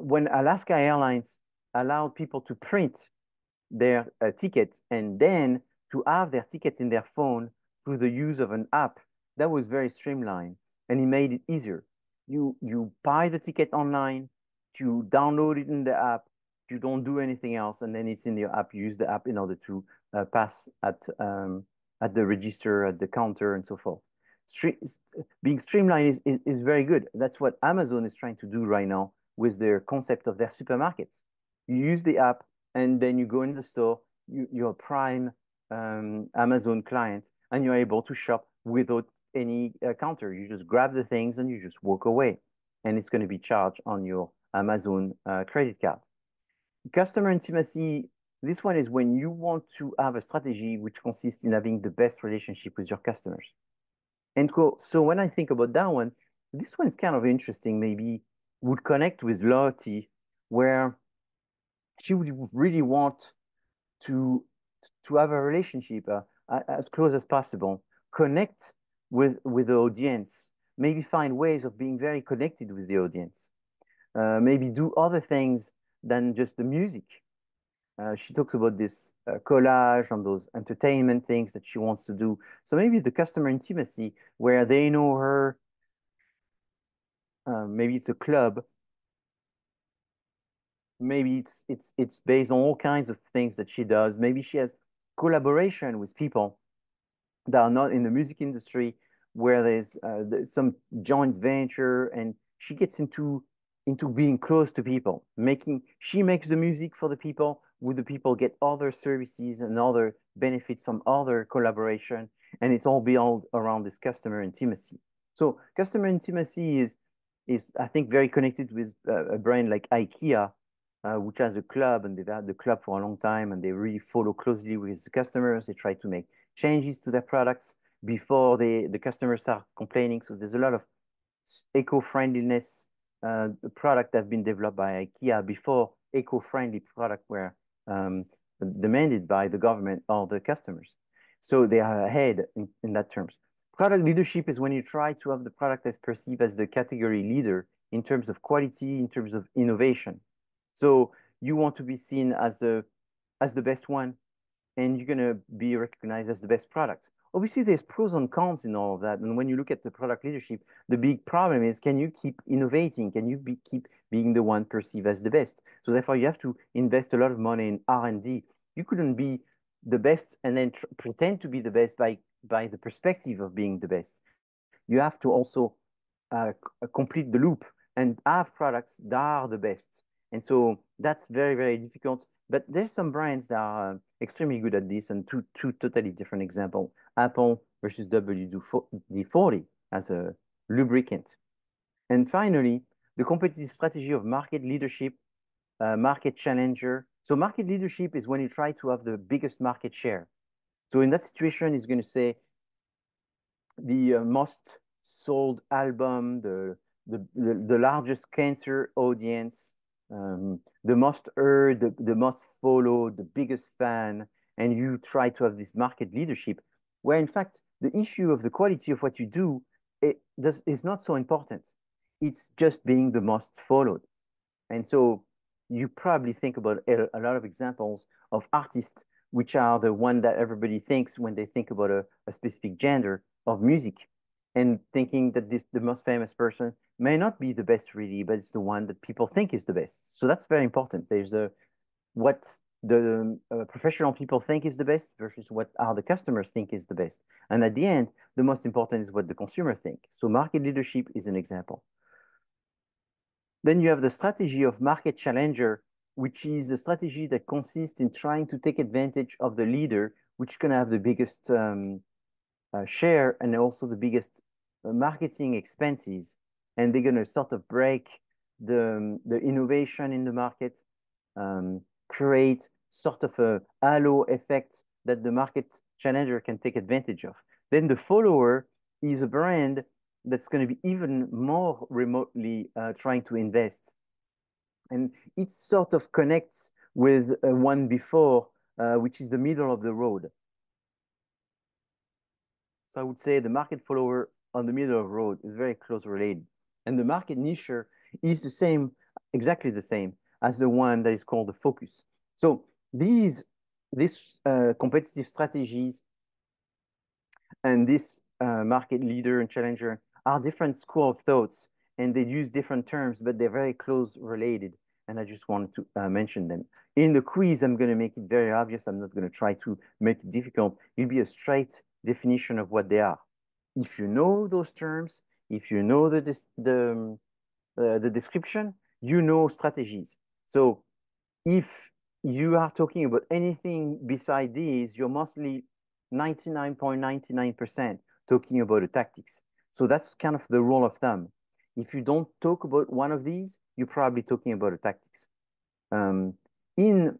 when Alaska Airlines allowed people to print their ticket and then to have their ticket in their phone through the use of an app, that was very streamlined and it made it easier. You buy the ticket online, you download it in the app, you don't do anything else, and then it's in your app. You use the app in order to pass at the register, at the counter, and so forth. Being streamlined is very good. That's what Amazon is trying to do right now with their concept of their supermarkets. You use the app, and then you go in the store, you're a Prime Amazon client, and you're able to shop without any counter. You just grab the things and you just walk away, and it's going to be charged on your Amazon credit card. Customer intimacy, this one is when you want to have a strategy which consists in having the best relationship with your customers. And so when I think about that one, this one is kind of interesting, maybe would connect with loyalty, where she would really want to have a relationship as close as possible, connect with the audience, maybe find ways of being very connected with the audience, maybe do other things than just the music. She talks about this collage and those entertainment things that she wants to do. So maybe the customer intimacy where they know her, maybe it's a club, maybe it's based on all kinds of things that she does. Maybe she has collaboration with people that are not in the music industry, where there's some joint venture, and she gets into being close to people. She makes the music for the people, with the people get other services and other benefits from other collaboration, and it's all built around this customer intimacy. So customer intimacy is I think very connected with a brand like IKEA, which has a club, and they've had the club for a long time, and they really follow closely with the customers. They try to make changes to their products before the customers start complaining. So there's a lot of eco-friendliness product that have been developed by IKEA before eco-friendly products were demanded by the government or the customers. So they are ahead in that terms. Product leadership is when you try to have the product as perceived as the category leader in terms of quality, in terms of innovation. So you want to be seen as the best one, and you're going to be recognized as the best product. Obviously, there's pros and cons in all of that. And when you look at the product leadership, the big problem is, can you keep innovating? Can you keep being the one perceived as the best? So therefore, you have to invest a lot of money in R&D. You couldn't be the best and then pretend to be the best by the perspective of being the best. You have to also complete the loop and have products that are the best. And so that's very, very difficult. But there's some brands that are extremely good at this, and two totally different examples. Apple versus WD-40 as a lubricant. And finally, the competitive strategy of market leadership, market challenger. So market leadership is when you try to have the biggest market share. So in that situation, it's going to say the most sold album, the largest cancer audience, the most heard, the most followed, the biggest fan, and you try to have this market leadership, where in fact the issue of the quality of what you do is not so important. It's just being the most followed. And so you probably think about a lot of examples of artists which are the one that everybody thinks when they think about a specific genre of music, and thinking that the most famous person may not be the best really, but it's the one that people think is the best. So that's very important. There's what the professional people think is the best versus what the customers think is the best. And at the end, the most important is what the consumer think. So market leadership is an example. Then you have the strategy of market challenger, which is a strategy that consists in trying to take advantage of the leader, which can have the biggest share and also the biggest marketing expenses. And they're going to sort of break the innovation in the market, create sort of a halo effect that the market challenger can take advantage of. Then the follower is a brand that's going to be even more remotely trying to invest. And it sort of connects with one before, which is the middle of the road. So I would say the market follower on the middle of the road is very close related. And the market nicher is the same, exactly the same as the one that is called the focus. So these competitive strategies and this market leader and challenger are different school of thoughts, and they use different terms, but they're very close related. And I just wanted to mention them. In the quiz, I'm going to make it very obvious. I'm not going to try to make it difficult. It'll be a straight definition of what they are. If you know those terms, if you know the description, you know strategies. So if you are talking about anything beside these, you're mostly 99.99% talking about the tactics. So that's kind of the rule of thumb. If you don't talk about one of these, you're probably talking about the tactics. In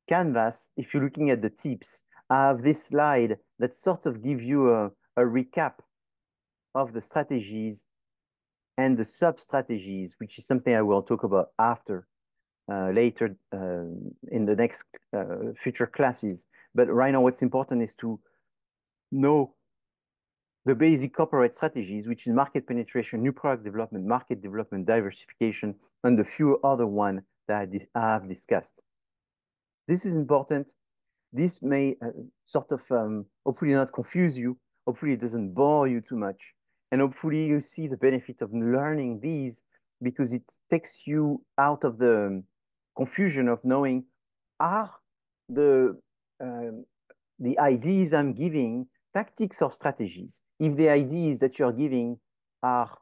Canvas, if you're looking at the tips, I have this slide that sort of gives you a recap of the strategies and the sub-strategies, which is something I will talk about after, later in the next future classes. But right now, what's important is to know the basic corporate strategies, which is market penetration, new product development, market development, diversification, and the few other ones that I have discussed. This is important. This may sort of hopefully not confuse you. Hopefully it doesn't bore you too much. And hopefully you see the benefit of learning these, because it takes you out of the confusion of knowing, are the ideas I'm giving tactics or strategies? If the ideas that you're giving are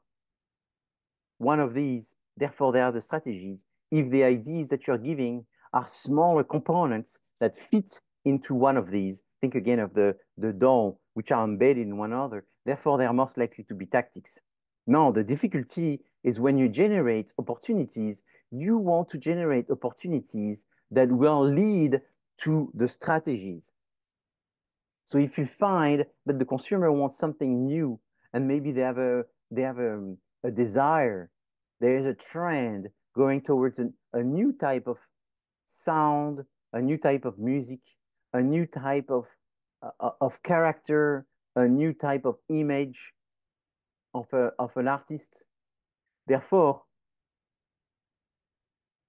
one of these, therefore they are the strategies. If the ideas that you're giving are smaller components that fit into one of these, think again of the doll, which are embedded in one another, therefore they are most likely to be tactics. Now, the difficulty is when you generate opportunities, you want to generate opportunities that will lead to the strategies. So if you find that the consumer wants something new, and maybe they have a desire, there is a trend going towards a new type of sound, a new type of music, a new type of character, a new type of image of an artist. Therefore,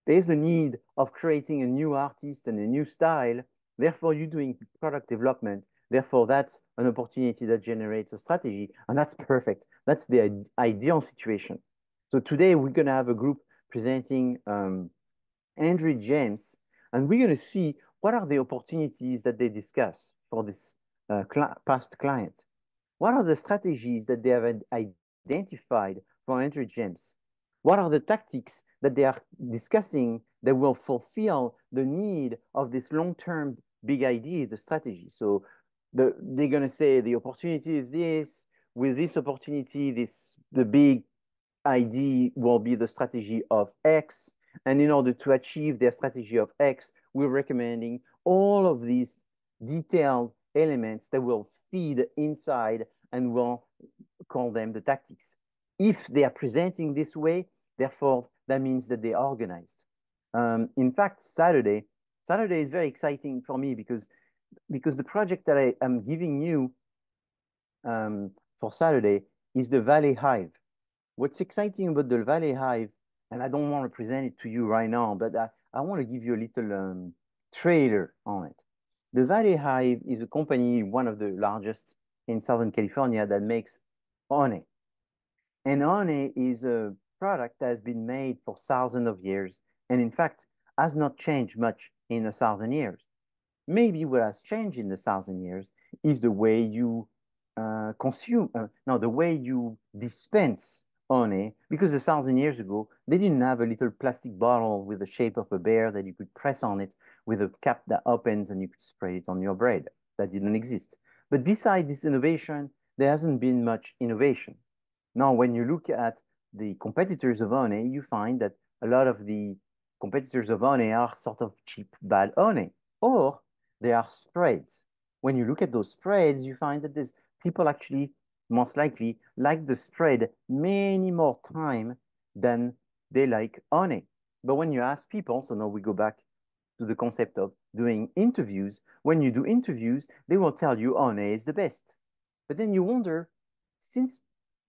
there's the need of creating a new artist and a new style. Therefore, you're doing product development. Therefore, that's an opportunity that generates a strategy, and that's perfect. That's the ideal situation. So today we're going to have a group presenting Andrew James, and we're going to see what are the opportunities that they discuss for this past client. What are the strategies that they have identified for Andrew James? What are the tactics that they are discussing that will fulfill the need of this long-term big idea, the strategy? So they're going to say the opportunity is this. With this opportunity, the big idea will be the strategy of X. And in order to achieve their strategy of X, we're recommending all of these detailed elements that will feed inside and we'll call them the tactics. If they are presenting this way, therefore, that means that they're organized. In fact, Saturday is very exciting for me because the project that I am giving you for Saturday is the Valley Hive. What's exciting about the Valley Hive, and I don't want to present it to you right now, but I want to give you a little trailer on it. The Valley Hive is a company, one of the largest in Southern California, that makes honey. And honey is a product that has been made for thousands of years, and in fact, has not changed much in 1,000 years. Maybe what has changed in 1,000 years is the way you the way you dispense honey, because 1,000 years ago, they didn't have a little plastic bottle with the shape of a bear that you could press on it with a cap that opens and you could spray it on your bread. That didn't exist. But beside this innovation, there hasn't been much innovation. Now, when you look at the competitors of honey, you find that a lot of the competitors of honey are sort of cheap, bad honey, or they are spreads. When you look at those spreads, you find that there's people actually most likely like the spread many more time than they like honey. But when you ask people, so now we go back to the concept of doing interviews. When you do interviews, they will tell you honey is the best. But then you wonder, since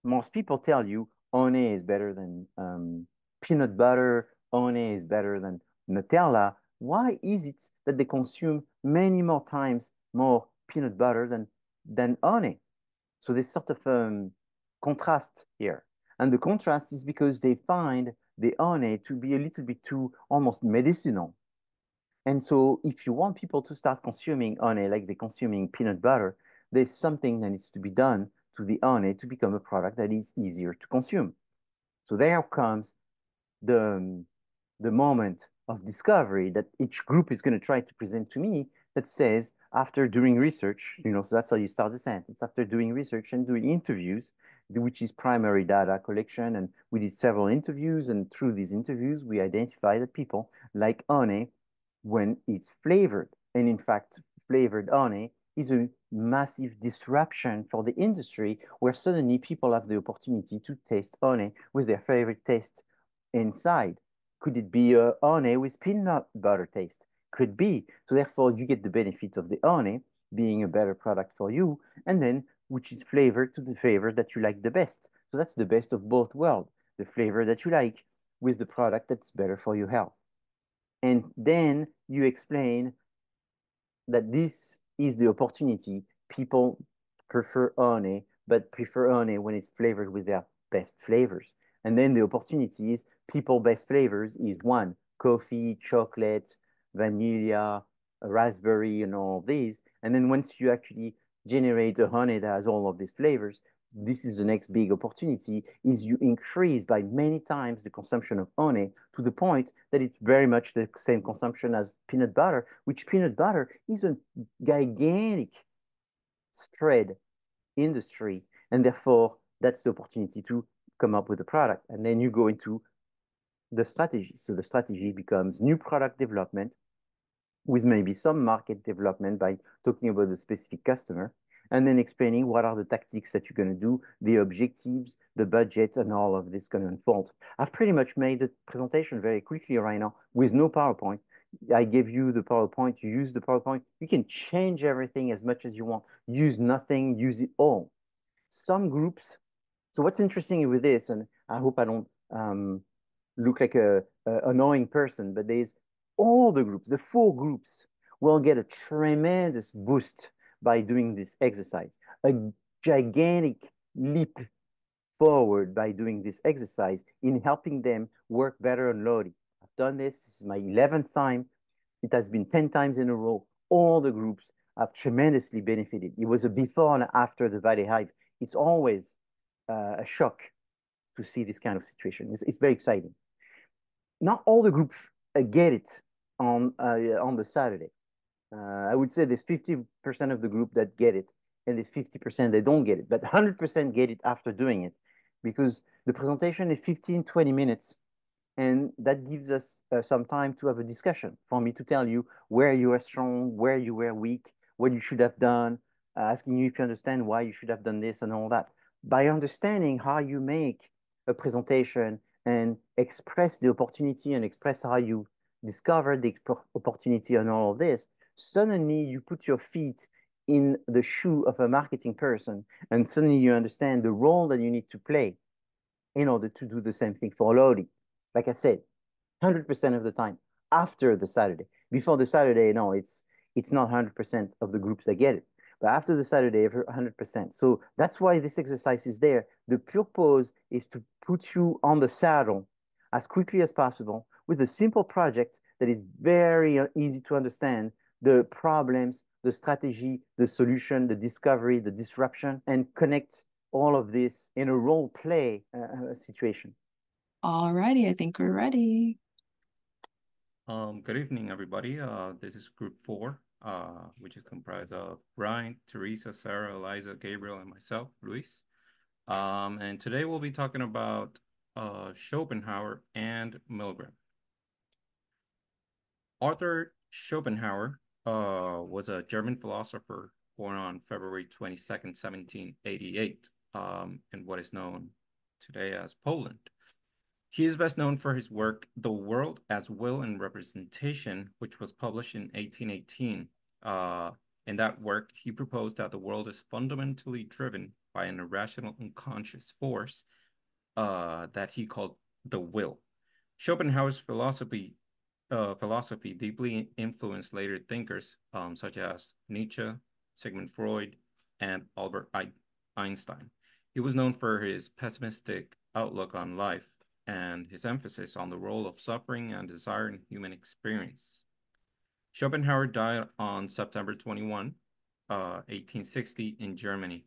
most people tell you honey is better than peanut butter, honey is better than Nutella, why is it that they consume many more times more peanut butter than honey? So there's sort of contrast here. And the contrast is because they find the honey to be a little bit too almost medicinal. And so if you want people to start consuming honey like they're consuming peanut butter, there's something that needs to be done to the honey to become a product that is easier to consume. So there comes the moment of discovery that each group is going to try to present to me that says, after doing research, so that's how you start the sentence, after doing research and doing interviews, which is primary data collection. And we did several interviews. And through these interviews, we identified that people like honey when it's flavored. And in fact, flavored honey is a massive disruption for the industry where suddenly people have the opportunity to taste honey with their favorite taste inside. Could it be a honey with peanut butter taste? Could be. So therefore, you get the benefits of the honey being a better product for you, and then which is flavored to the flavor that you like the best. So that's the best of both worlds. The flavor that you like with the product that's better for your health. And then you explain that this is the opportunity. People prefer honey, but prefer honey when it's flavored with their best flavors. And then the opportunity is people best flavors is one, coffee, chocolate, vanilla, raspberry, and all of these. And then once you actually generate a honey that has all of these flavors, this is the next big opportunity, is you increase by many times the consumption of honey to the point that it's very much the same consumption as peanut butter, which peanut butter is a gigantic spread industry. And therefore, that's the opportunity to come up with a product. And then you go into the strategy. So the strategy becomes new product development with maybe some market development by talking about the specific customer, and then explaining what are the tactics that you're going to do, the objectives, the budget, and all of this going to unfold. I've pretty much made the presentation very quickly right now with no PowerPoint I give you the PowerPoint, you use the PowerPoint. You can change everything as much as you want. Use nothing, use it all. Some groups, so what's interesting with this, and I hope I don't look like a annoying person, but there's all the groups, the four groups will get a tremendous boost by doing this exercise, a gigantic leap forward by doing this exercise in helping them work better on loading. I've done this. This is my 11th time. It has been 10 times in a row. All the groups have tremendously benefited. It was a before and after the Valley Hive. It's always a shock to see this kind of situation. It's very exciting. Not all the groups get it on the Saturday. I would say there's 50% of the group that get it, and there's 50% that don't get it, but 100% get it after doing it because the presentation is 15, 20 minutes, and that gives us some time to have a discussion for me to tell you where you are strong, where you were weak, what you should have done, asking you if you understand why you should have done this and all that. By understanding how you make a presentation and express the opportunity and express how you discover the opportunity and all of this, suddenly you put your feet in the shoe of a marketing person, and suddenly you understand the role that you need to play in order to do the same thing for loading. Like I said, 100% of the time after the Saturday. Before the Saturday, no, it's not 100% of the groups that get it. But after the Saturday, 100%. So that's why this exercise is there. The purpose is to put you on the saddle as quickly as possible with a simple project that is very easy to understand, the problems, the strategy, the solution, the discovery, the disruption, and connect all of this in a role play situation. All righty, I think we're ready. Good evening, everybody. This is group 4, which is comprised of Brian, Teresa, Sarah, Eliza, Gabriel, and myself, Luis. And today we'll be talking about Schopenhauer and Milgram. Arthur Schopenhauer was a German philosopher born on February 22nd, 1788, in what is known today as Poland. He is best known for his work, The World as Will and Representation, which was published in 1818. In that work, he proposed that the world is fundamentally driven by an irrational unconscious force that he called the will. Schopenhauer's philosophy deeply influenced later thinkers such as Nietzsche, Sigmund Freud, and Albert Einstein. He was known for his pessimistic outlook on life and his emphasis on the role of suffering and desire in human experience. Schopenhauer died on September 21, 1860 in Germany.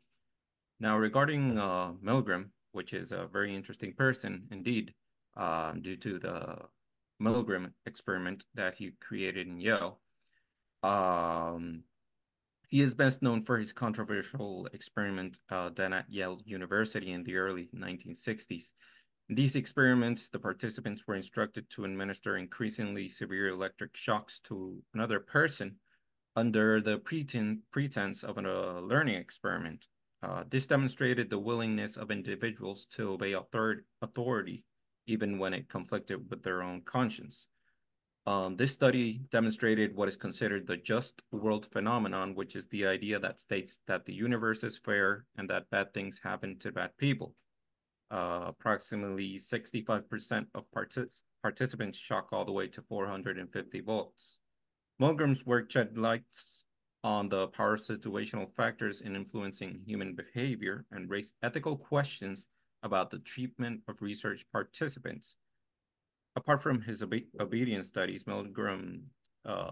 Now, regarding Milgram, which is a very interesting person indeed, due to the Milgram experiment that he created in Yale, he is best known for his controversial experiment done at Yale University in the early 1960s. In these experiments, the participants were instructed to administer increasingly severe electric shocks to another person under the pretense of a learning experiment. This demonstrated the willingness of individuals to obey authority, even when it conflicted with their own conscience. This study demonstrated what is considered the just world phenomenon, which is the idea that states that the universe is fair and that bad things happen to bad people. Approximately 65% of participants shock all the way to 450 volts. Milgram's work shed light on the power of situational factors in influencing human behavior and raised ethical questions about the treatment of research participants. Apart from his obedience studies, Milgram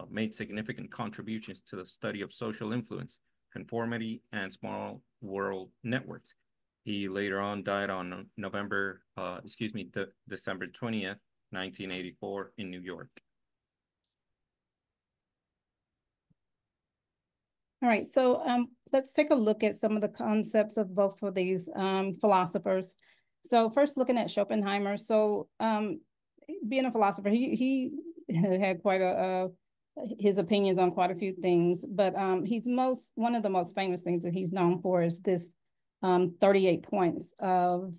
made significant contributions to the study of social influence, conformity, and small world networks. He later on died on December 20th, 1984 in New York. All right, so let's take a look at some of the concepts of both of these philosophers. So first looking at Schopenhauer. So being a philosopher, he had quite his opinions on quite a few things, but one of the most famous things that he's known for is this 38 points of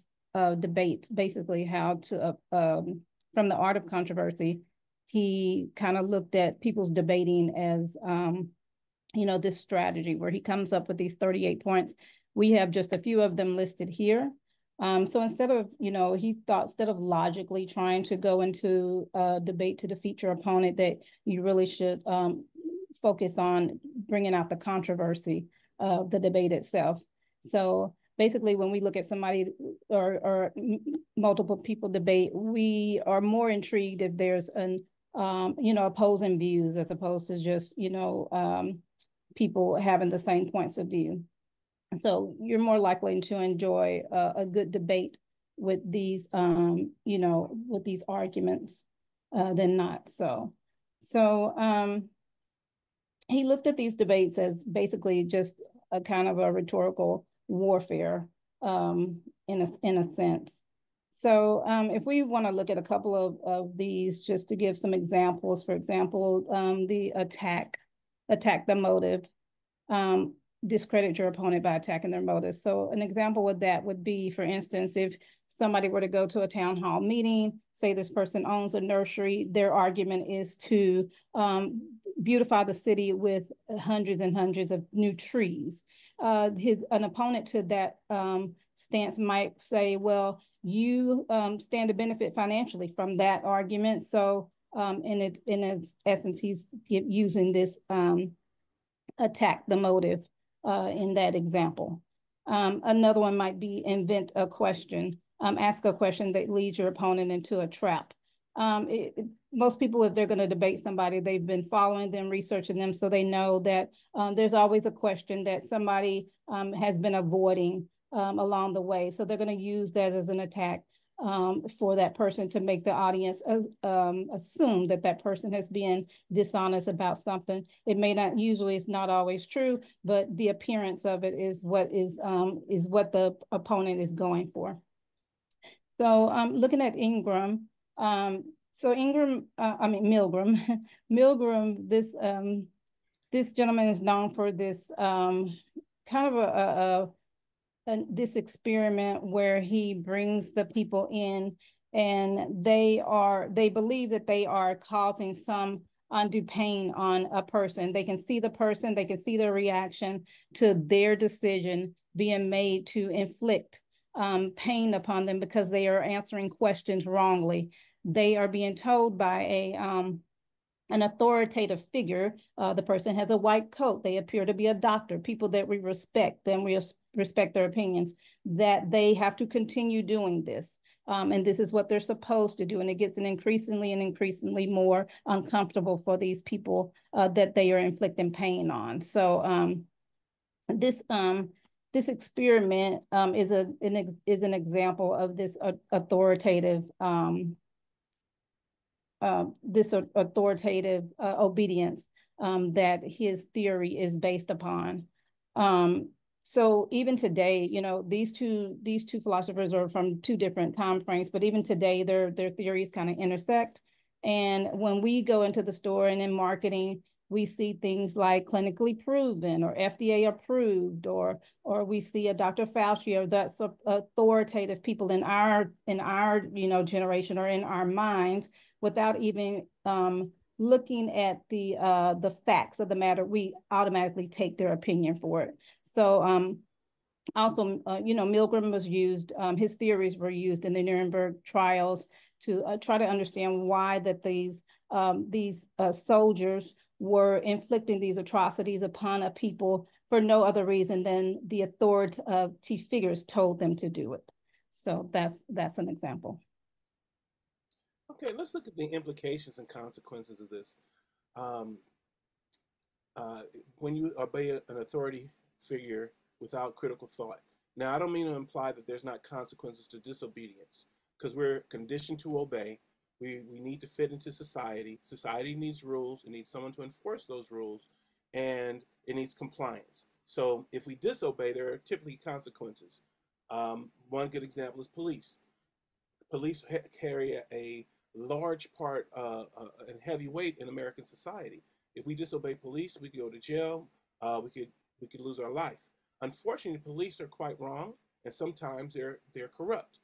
debate, basically how to, from the art of controversy, he kind of looked at people's debating as, you know, this strategy where he comes up with these 38 points. We have just a few of them listed here. So instead of, you know, he thought instead of logically trying to go into a debate to defeat your opponent, that you really should focus on bringing out the controversy of the debate itself. So basically, when we look at somebody or multiple people debate, we are more intrigued if there's an, you know, opposing views as opposed to just, you know, people having the same points of view. So you're more likely to enjoy a good debate with these, you know, with these arguments than not. So he looked at these debates as basically just a kind of a rhetorical warfare in a sense. So if we want to look at a couple of these just to give some examples, for example, the attack the motive, discredit your opponent by attacking their motives. So an example of that would be, for instance, if somebody were to go to a town hall meeting, say this person owns a nursery, their argument is to beautify the city with hundreds and hundreds of new trees. An opponent to that stance might say, well, you stand to benefit financially from that argument. So in its essence, he's using this attack the motive in that example. Another one might be invent a question, ask a question that leads your opponent into a trap. Most people, if they're going to debate somebody, they've been following them, researching them, so they know that there's always a question that somebody has been avoiding along the way. So they're going to use that as an attack for that person to make the audience assume that that person has been dishonest about something. It may not, usually it's not always true, but the appearance of it is what the opponent is going for. So looking at Ingram, Milgram, Milgram, this gentleman is known for this kind of this experiment where he brings the people in and they believe that they are causing some undue pain on a person. They can see the person, they can see their reaction to their decision being made to inflict pain upon them because they are answering questions wrongly. They are being told by an authoritative figure. The person has a white coat. They appear to be a doctor, people that we respect, and we respect their opinions, that they have to continue doing this. And this is what they're supposed to do. And it gets increasingly more uncomfortable for these people that they are inflicting pain on. So this experiment is an example of this authoritative obedience that his theory is based upon. So even today, you know, these two philosophers are from two different time frames, but even today, their theories kind of intersect. And when we go into the store and in marketing, we see things like clinically proven or FDA approved, or we see a Dr. Fauci or that's authoritative people in our you know generation or in our mind, without even looking at the facts of the matter, we automatically take their opinion for it. So also, you know, Milgram was used, his theories were used in the Nuremberg trials to try to understand why that these soldiers were inflicting these atrocities upon a people for no other reason than the authoritative figures told them to do it. So that's an example. Okay, let's look at the implications and consequences of this. When you obey an authority figure without critical thought. Now, I don't mean to imply that there's not consequences to disobedience, because we're conditioned to obey. We need to fit into society. Society needs rules. It needs someone to enforce those rules, and it needs compliance. So if we disobey, there are typically consequences. One good example is police. Police carry a large part and heavy weight in American society. If we disobey police, we could go to jail. We could lose our life. Unfortunately, police are quite wrong, and sometimes they're corrupt.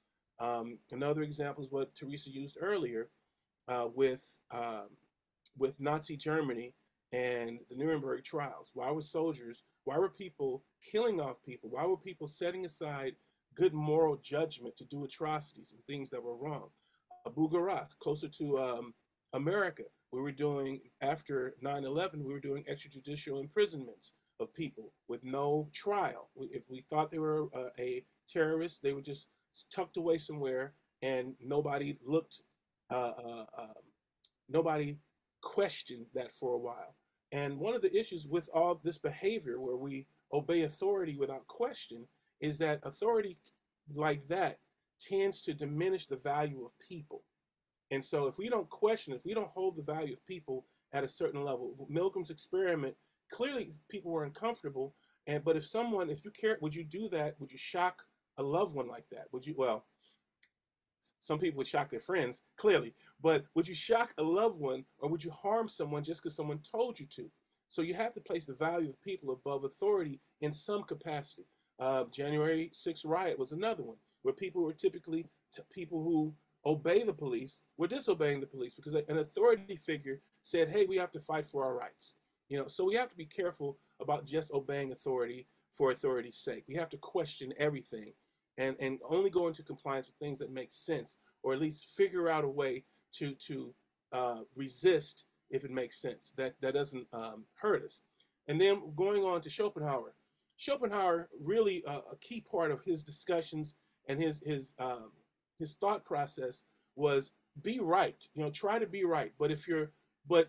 Another example is what Teresa used earlier. with Nazi Germany and the Nuremberg trials? Why were people killing off people? Why were people setting aside good moral judgment to do atrocities and things that were wrong? Abu Ghraib, closer to America, we were doing, after 9/11, we were doing extrajudicial imprisonments of people with no trial. If we thought they were a terrorist, they were just tucked away somewhere, and nobody nobody questioned that for a while. And one of the issues with all this behavior where we obey authority without question is that authority like that tends to diminish the value of people. And so if we don't question, if we don't hold the value of people at a certain level, Milgram's experiment, clearly people were uncomfortable. But if you care, would you do that? Would you shock a loved one like that? Well, some people would shock their friends, clearly, but would you shock a loved one, or would you harm someone just because someone told you to? So you have to place the value of people above authority in some capacity. January 6th riot was another one, where people were typically people who obey the police were disobeying the police because an authority figure said, hey, we have to fight for our rights. So we have to be careful about just obeying authority for authority's sake. We have to question everything and only go into compliance with things that make sense, or at least figure out a way to resist if it makes sense, that doesn't hurt us. And then going on to Schopenhauer. Schopenhauer, really a key part of his discussions and his thought process was be right. Try to be right. But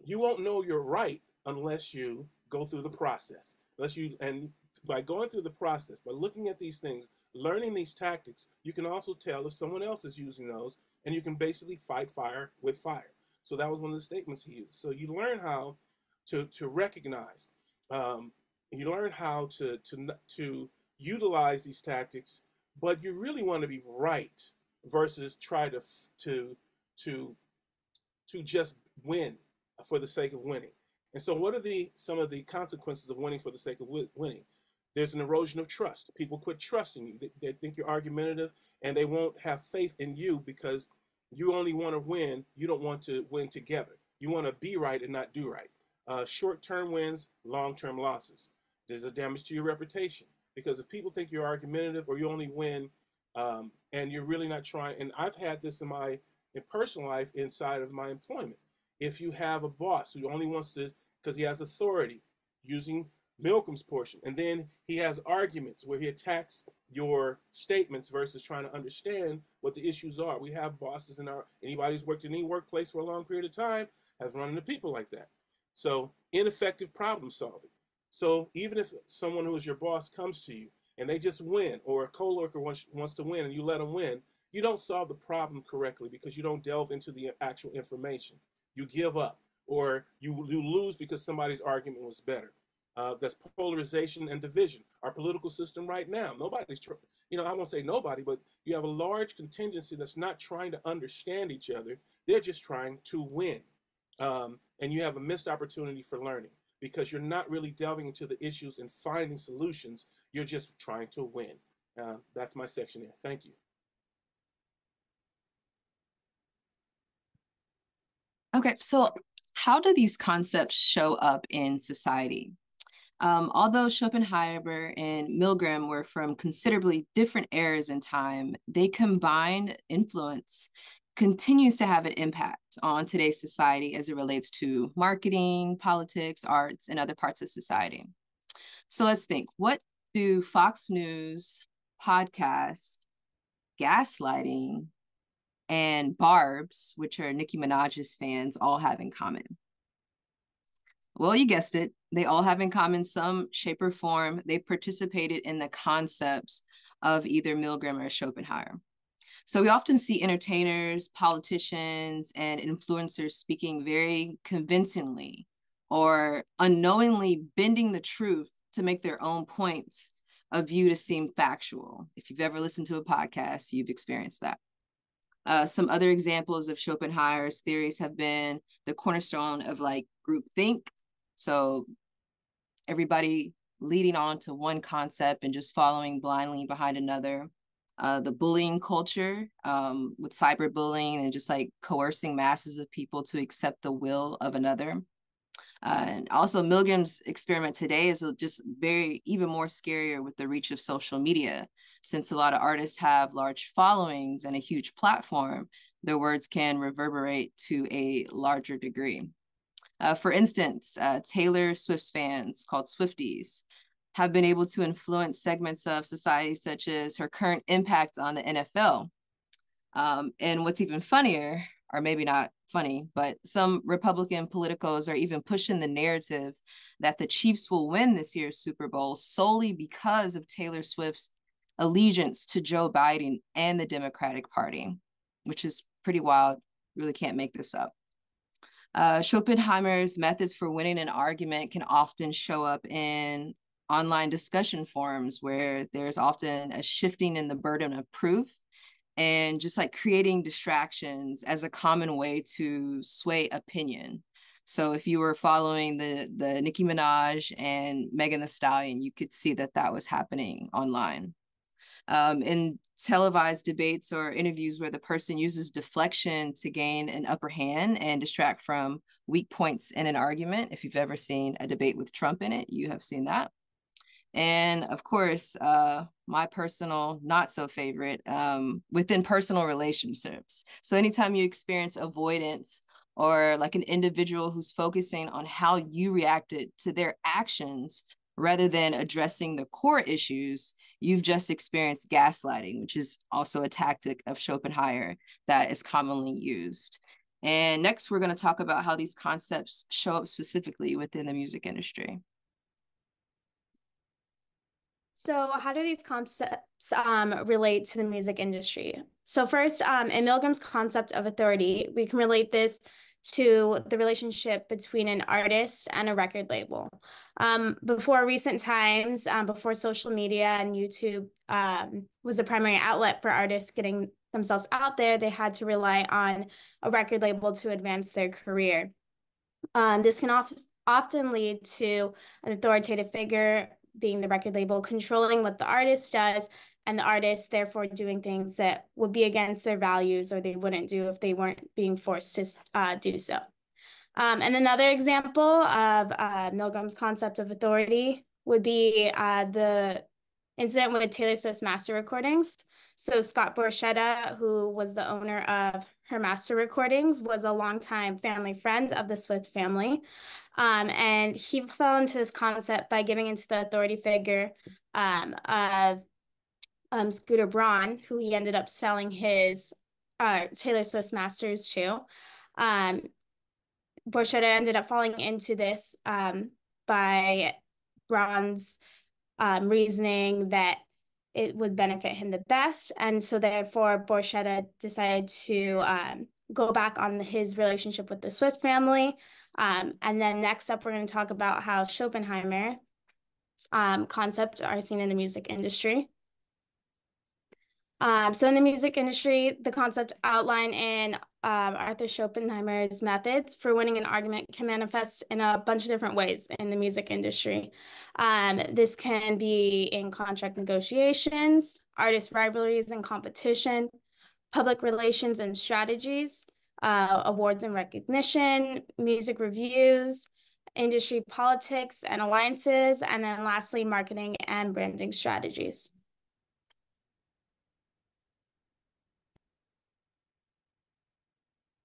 you won't know you're right unless you go through the process. And by going through the process, by looking at these things, learning these tactics, you can also tell if someone else is using those, and you can basically fight fire with fire. So that was one of the statements he used. So you learn how to recognize, you learn how to utilize these tactics, but you really want to be right versus try to just win for the sake of winning. And so what are some of the consequences of winning for the sake of winning? There's an erosion of trust. People quit trusting you. They think you're argumentative, and they won't have faith in you because you only want to win. You don't want to win together. You want to be right and not do right. Short-term wins, long-term losses. There's a damage to your reputation, because if people think you're argumentative or you only win and you're really not trying, and I've had this in personal life inside of my employment. If you have a boss who only wants to, because he has authority, using Milgram's portion, and then he has arguments where he attacks your statements versus trying to understand what the issues are. We have bosses anybody who's worked in any workplace for a long period of time has run into people like that. So ineffective problem solving. So even if someone who is your boss comes to you and they just win, or a coworker wants to win and you let them win, you don't solve the problem correctly because you don't delve into the actual information. You give up, or you lose because somebody's argument was better. That's polarization and division. Our political system right now, nobody's, I won't say nobody, but you have a large contingency that's not trying to understand each other. They're just trying to win. And you have a missed opportunity for learning because you're not really delving into the issues and finding solutions. You're just trying to win. That's my section there. Thank you. Okay, so how do these concepts show up in society? Although Schopenhauer and Milgram were from considerably different eras in time, their combined influence continues to have an impact on today's society as it relates to marketing, politics, arts, and other parts of society. So let's think, what do Fox News, podcasts, gaslighting, and Barb's, which are Nicki Minaj's fans, all have in common? Well, you guessed it. They all have in common some shape or form. They participated in the concepts of either Milgram or Schopenhauer. So we often see entertainers, politicians, and influencers speaking very convincingly or unknowingly bending the truth to make their own points of view to seem factual. If you've ever listened to a podcast, you've experienced that. Some other examples of Schopenhauer's theories have been the cornerstone of groupthink. So everybody leading on to one concept and just following blindly behind another. the bullying culture with cyberbullying and just like coercing masses of people to accept the will of another. And also Milgram's experiment today is just even more scarier with the reach of social media. Since a lot of artists have large followings and a huge platform, their words can reverberate to a larger degree. For instance, Taylor Swift's fans, called Swifties, have been able to influence segments of society, such as her current impact on the NFL. And what's even funnier, or maybe not funny, but some Republican politicos are even pushing the narrative that the Chiefs will win this year's Super Bowl solely because of Taylor Swift's allegiance to Joe Biden and the Democratic Party, which is pretty wild. Really can't make this up. Schopenhauer's methods for winning an argument can often show up in online discussion forums where there's often a shifting in the burden of proof and just like creating distractions as a common way to sway opinion. So if you were following the Nicki Minaj and Megan Thee Stallion, you could see that was happening online. In televised debates or interviews where the person uses deflection to gain an upper hand and distract from weak points in an argument. If you've ever seen a debate with Trump in it, you have seen that. And of course, my personal not so favorite, within personal relationships. So anytime you experience avoidance or like an individual who's focusing on how you reacted to their actions rather than addressing the core issues, you've just experienced gaslighting, which is also a tactic of Schopenhauer that is commonly used. And next, we're going to talk about how these concepts show up specifically within the music industry. So how do these concepts relate to the music industry? So first, in Milgram's concept of authority, we can relate this to the relationship between an artist and a record label. Before recent times, before social media and YouTube was the primary outlet for artists getting themselves out there, they had to rely on a record label to advance their career. This can often lead to an authoritative figure, being the record label, controlling what the artist does, and the artist therefore doing things that would be against their values or they wouldn't do if they weren't being forced to do so. And another example of Milgram's concept of authority would be the incident with Taylor Swift's master recordings. So Scott Borchetta, who was the owner of her master recordings, was a longtime family friend of the Swift family. And he fell into this concept by giving into the authority figure of Scooter Braun, who he ended up selling his Taylor Swift's masters to. Borchetta ended up falling into this by Braun's reasoning that it would benefit him the best. And so therefore, Borchetta decided to go back on his relationship with the Swift family. And then next up, we're going to talk about how Schopenhauer's concepts are seen in the music industry. So in the music industry, the concept outlined in Arthur Schopenhauer's methods for winning an argument can manifest in a bunch of different ways in the music industry. This can be in contract negotiations, artist rivalries and competition, public relations and strategies, awards and recognition, music reviews, industry politics and alliances, and then lastly, marketing and branding strategies.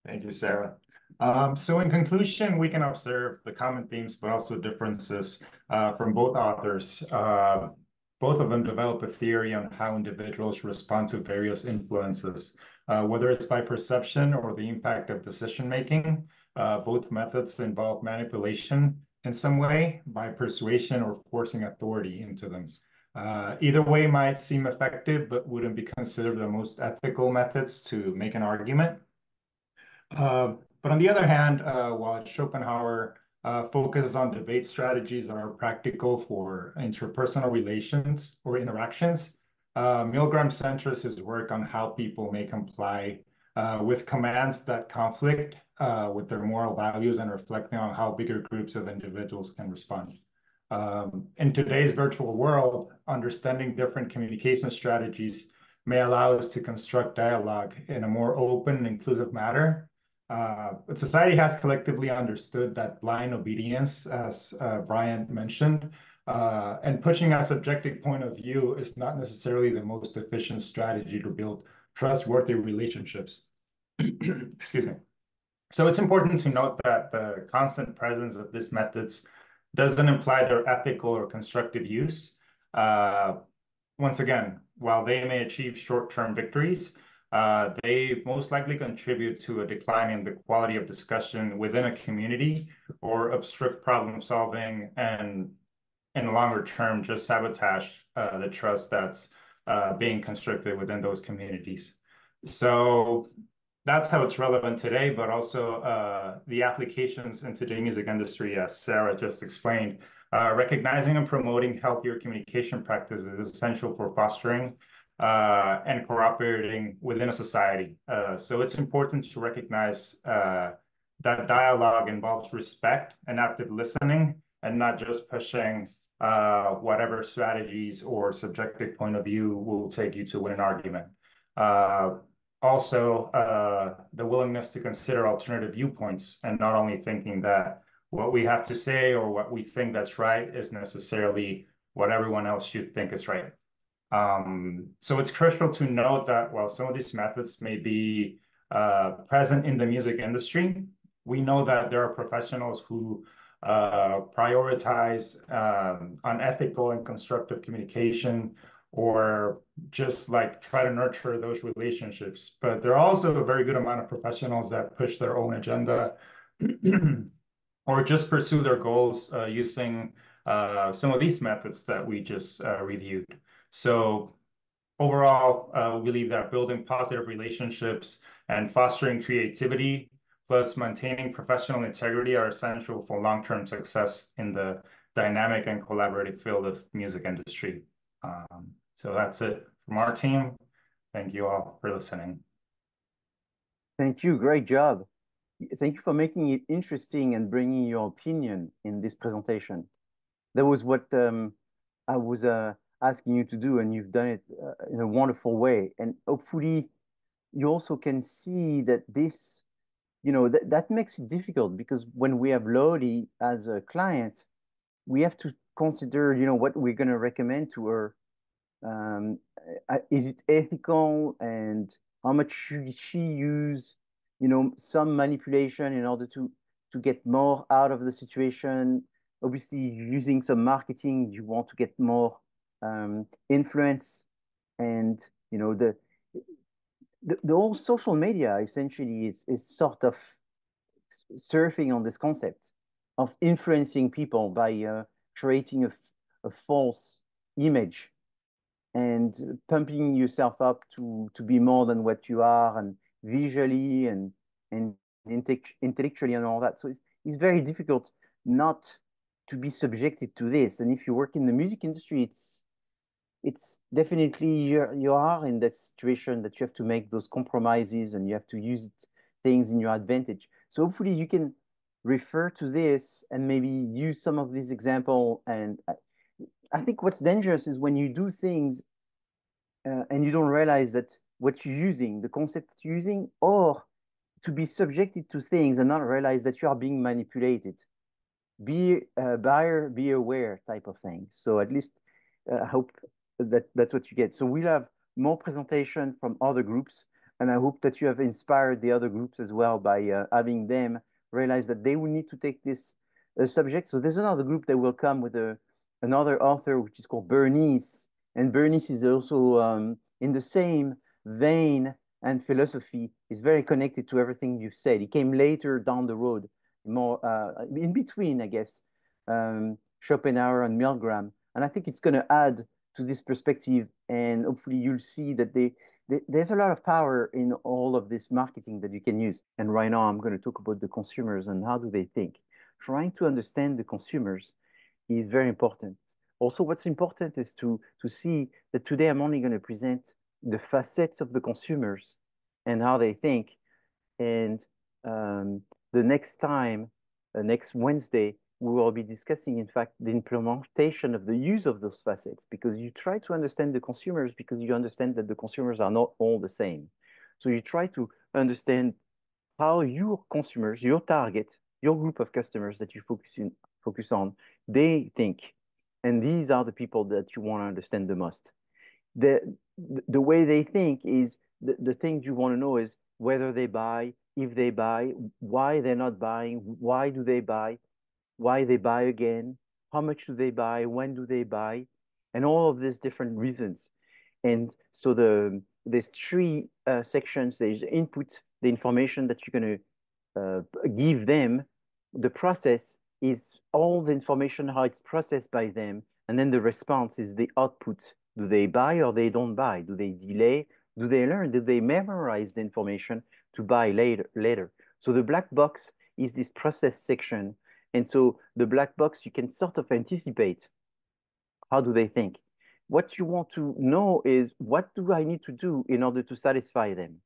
Thank you, Sarah. So in conclusion, we can observe the common themes, but also differences from both authors. Both of them develop a theory on how individuals respond to various influences, whether it's by perception or the impact of decision-making. Both methods involve manipulation in some way by persuasion or forcing authority into them. Either way might seem effective, but wouldn't be considered the most ethical methods to make an argument. But on the other hand, while Schopenhauer focuses on debate strategies that are practical for interpersonal relations or interactions, Milgram centers his work on how people may comply with commands that conflict with their moral values and reflecting on how bigger groups of individuals can respond. In today's virtual world, understanding different communication strategies may allow us to construct dialogue in a more open and inclusive manner. But society has collectively understood that blind obedience, as Brian mentioned, and pushing a subjective point of view is not necessarily the most efficient strategy to build trustworthy relationships. Excuse me. So it's important to note that the constant presence of these methods doesn't imply their ethical or constructive use. Once again, while they may achieve short-term victories, they most likely contribute to a decline in the quality of discussion within a community or obstruct problem solving, and in the longer term just sabotage the trust that's being constructed within those communities. So that's how it's relevant today, but also the applications into the music industry, as Sarah just explained. Recognizing and promoting healthier communication practices is essential for fostering and cooperating within a society. So it's important to recognize that dialogue involves respect and active listening, and not just pushing whatever strategies or subjective point of view will take you to win an argument. Also, the willingness to consider alternative viewpoints, and not only thinking that what we have to say or what we think that's right is necessarily what everyone else should think is right. So it's crucial to note that while some of these methods may be present in the music industry, we know that there are professionals who prioritize unethical and constructive communication, or just like try to nurture those relationships. But there are also a very good amount of professionals that push their own agenda or just pursue their goals using some of these methods that we just reviewed. So overall, we believe that building positive relationships and fostering creativity plus maintaining professional integrity are essential for long-term success in the dynamic and collaborative field of music industry. So that's it from our team. Thank you all for listening. Thank you. Great job. Thank you for making it interesting and bringing your opinion in this presentation. That was what I was asking you to do, and you've done it in a wonderful way. And hopefully you also can see that this, that makes it difficult, because when we have Lodi as a client, we have to consider, what we're going to recommend to her. Is it ethical, and how much should she use, some manipulation in order to get more out of the situation? Obviously, using some marketing, you want to get more influence, and the whole social media essentially is sort of surfing on this concept of influencing people by creating a false image and pumping yourself up to be more than what you are, and visually and intellectually and all that. So it's very difficult not to be subjected to this. And if you work in the music industry, it's definitely you are in that situation that you have to make those compromises, and you have to use things in your advantage. So hopefully you can refer to this and maybe use some of these examples. And I think what's dangerous is when you do things and you don't realize that what you're using, the concept that you're using, or to be subjected to things and not realize that you are being manipulated. Be a buyer, be aware type of thing. So at least I hope that's what you get. So we'll have more presentation from other groups, and I hope that you have inspired the other groups as well by having them realize that they will need to take this subject. So there's another group that will come with another author, which is called Bernice. And Bernice is also in the same vein and philosophy. Is very connected to everything you've said. He came later down the road, more in between, I guess, Schopenhauer and Milgram. And I think it's going to add to this perspective, and hopefully you'll see that there's a lot of power in all of this marketing that you can use. And right now I'm going to talk about the consumers and how do they think. Trying to understand the consumers is very important. Also, what's important is to see that today I'm only going to present the facets of the consumers and how they think. And the next time, next Wednesday, we will be discussing, in fact, the implementation of the use of those facets, because you try to understand the consumers because you understand that the consumers are not all the same. So you try to understand how your consumers, your target, your group of customers that you focus on, they think. And these are the people that you want to understand the most. The way they think is the things you want to know is whether they buy, if they buy, why they're not buying, why do they buy, why they buy again, how much do they buy, when do they buy, and all of these different reasons. And so there's three sections. There's input, the information that you're going to give them. The process is all the information, how it's processed by them. And then the response is the output. Do they buy or they don't buy? Do they delay? Do they learn? Do they memorize the information to buy later? So the black box is this process section. And so the black box, you can sort of anticipate how do they think. What you want to know is what do I need to do in order to satisfy them?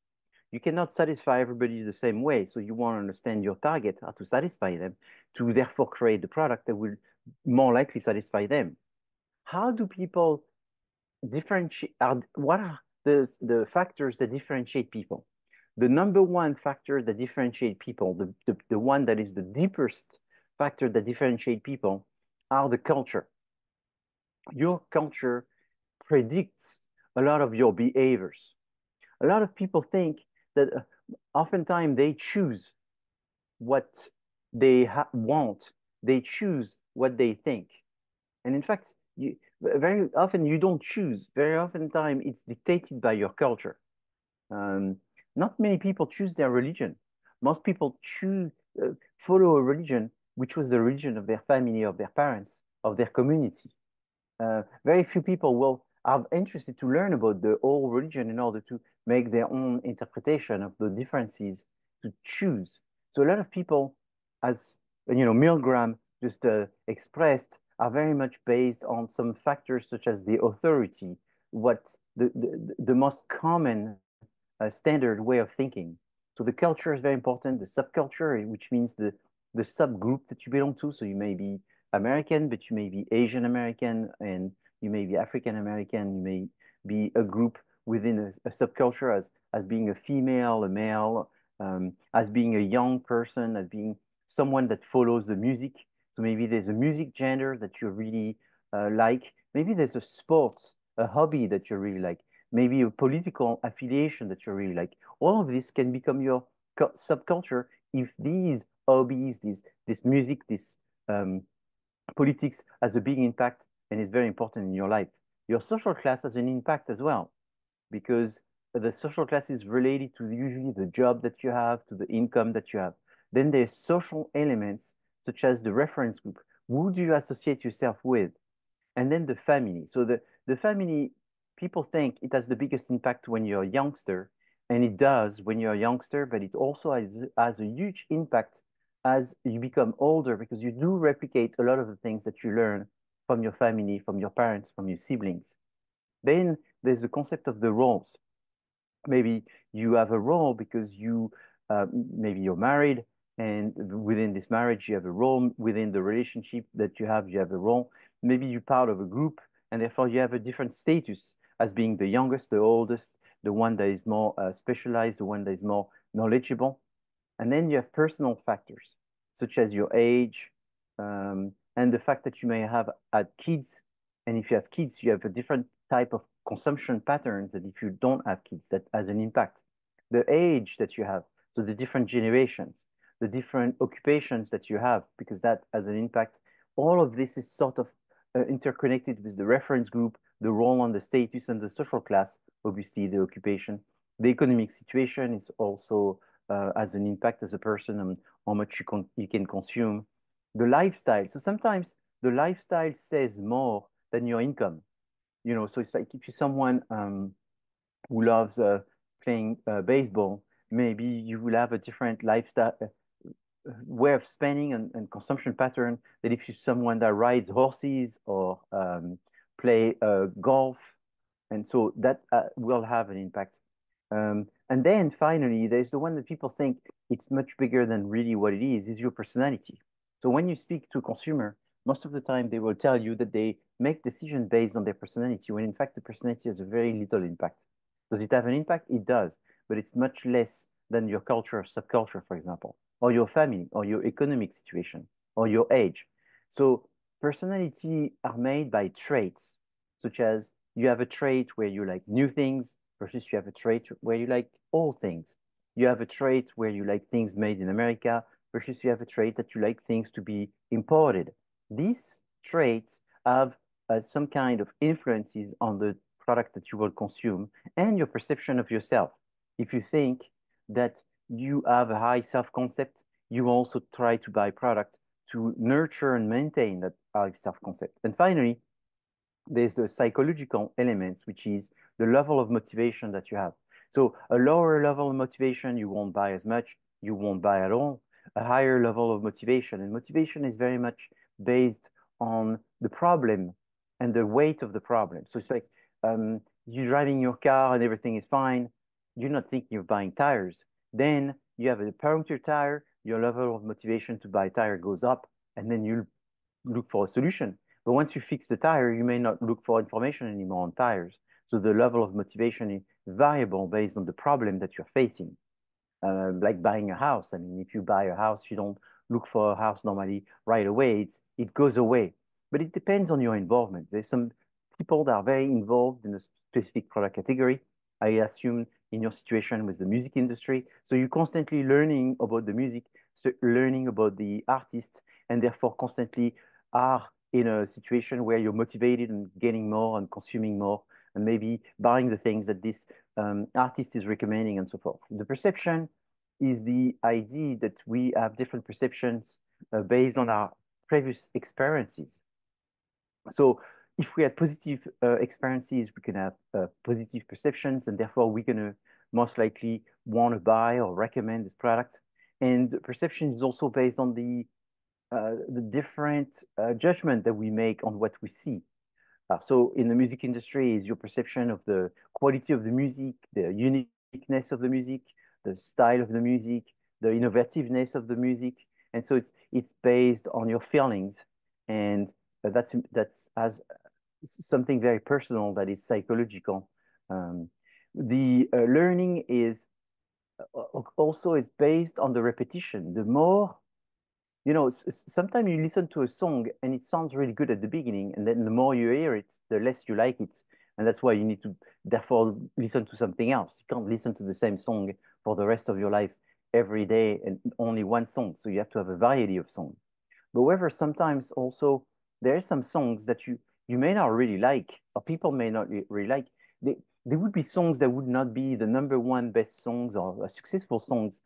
You cannot satisfy everybody the same way. So you want to understand your target, how to satisfy them, to therefore create the product that will more likely satisfy them. How do people differentiate? What are the factors that differentiate people? The number one factor that differentiate people, the one that is the deepest factor that differentiate people, are the culture. Your culture predicts a lot of your behaviors. A lot of people think that oftentimes they choose what they want. They choose what they think. And in fact, very often you don't choose. Very often time it's dictated by your culture. Not many people choose their religion. Most people follow a religion which was the religion of their family, of their parents, of their community. Very few people are interested to learn about the whole religion in order to make their own interpretation of the differences, to choose. So a lot of people, as Milgram just expressed, are very much based on some factors such as the authority, what the most common standard way of thinking. So the culture is very important, the subculture, which means the subgroup that you belong to. So you may be American, but you may be Asian American, and you may be African American, you may be a group within a subculture as being a female, a male, as being a young person, as being someone that follows the music. So maybe there's a music genre that you really like. Maybe there's a sports, a hobby that you really like. Maybe a political affiliation that you really like. All of this can become your subculture if these hobbies, this music, this politics has a big impact and is very important in your life. Your social class has an impact as well, because the social class is related to usually the job that you have, to the income that you have. Then there's social elements such as the reference group. Who do you associate yourself with? And then the family. So the family, people think it has the biggest impact when you're a youngster, and it does when you're a youngster, but it also has a huge impact as you become older, because you do replicate a lot of the things that you learn from your family, from your parents, from your siblings. Then there's the concept of the roles. Maybe you have a role because maybe you're married, and within this marriage, you have a role. Within the relationship that you have a role. Maybe you're part of a group, and therefore you have a different status as being the youngest, the oldest, the one that is more specialized, the one that is more knowledgeable. And then you have personal factors, such as your age, and the fact that you may have had kids. And if you have kids, you have a different type of consumption patterns that if you don't have kids, that has an impact. The age that you have, so the different generations, the different occupations that you have, because that has an impact. All of this is sort of interconnected with the reference group, the role on the status, and the social class, obviously the occupation. The economic situation is also has an impact as a person on how much you can consume. The lifestyle. So sometimes the lifestyle says more than your income. So it's like if you're someone who loves playing baseball, maybe you will have a different lifestyle, way of spending and consumption pattern than if you're someone that rides horses or play golf. And so that will have an impact. And then finally, there's the one that people think it's much bigger than really what it is your personality. So when you speak to a consumer, most of the time they will tell you that they make decisions based on their personality, when in fact the personality has a very little impact. Does it have an impact? It does, but it's much less than your culture or subculture, for example, or your family, or your economic situation, or your age. So personality are made by traits, such as you have a trait where you like new things versus you have a trait where you like old things. You have a trait where you like things made in America versus you have a trait that you like things to be imported. These traits have some kind of influences on the product that you will consume and your perception of yourself. If you think that you have a high self-concept, you also try to buy product to nurture and maintain that high self-concept. And finally, there's the psychological elements, which is the level of motivation that you have. So a lower level of motivation, you won't buy as much, you won't buy at all. A higher level of motivation, and motivation is very much based on the problem and the weight of the problem. So it's like you're driving your car and everything is fine. You're not thinking of buying tires. Then you have a puncture tire, your level of motivation to buy a tire goes up, and then you look for a solution. But once you fix the tire, you may not look for information anymore on tires. So the level of motivation is variable based on the problem that you're facing. Like buying a house. I mean, if you buy a house, you don't look for a house normally right away. It goes away. But it depends on your involvement. There's some people that are very involved in a specific product category. I assume in your situation with the music industry. So you're constantly learning about the music, so learning about the artist, and therefore constantly are in a situation where you're motivated and getting more and consuming more and maybe buying the things that this artist is recommending and so forth. The perception is the idea that we have different perceptions based on our previous experiences. So if we had positive experiences, we can have positive perceptions, and therefore we're going to most likely want to buy or recommend this product. And the perception is also based on the different judgment that we make on what we see. So in the music industry is your perception of the quality of the music, the uniqueness of the music, the style of the music, the innovativeness of the music. And so it's based on your feelings. And that's as something very personal that is psychological. The learning is also is based on the repetition. The more you know, sometimes you listen to a song and it sounds really good at the beginning, and then the more you hear it, the less you like it. And that's why you need to, therefore, listen to something else. You can't listen to the same song for the rest of your life every day and only one song. So you have to have a variety of songs. However, sometimes also there are some songs that you may not really like, or people may not really like. There would be songs that would not be the #1 best songs or successful songs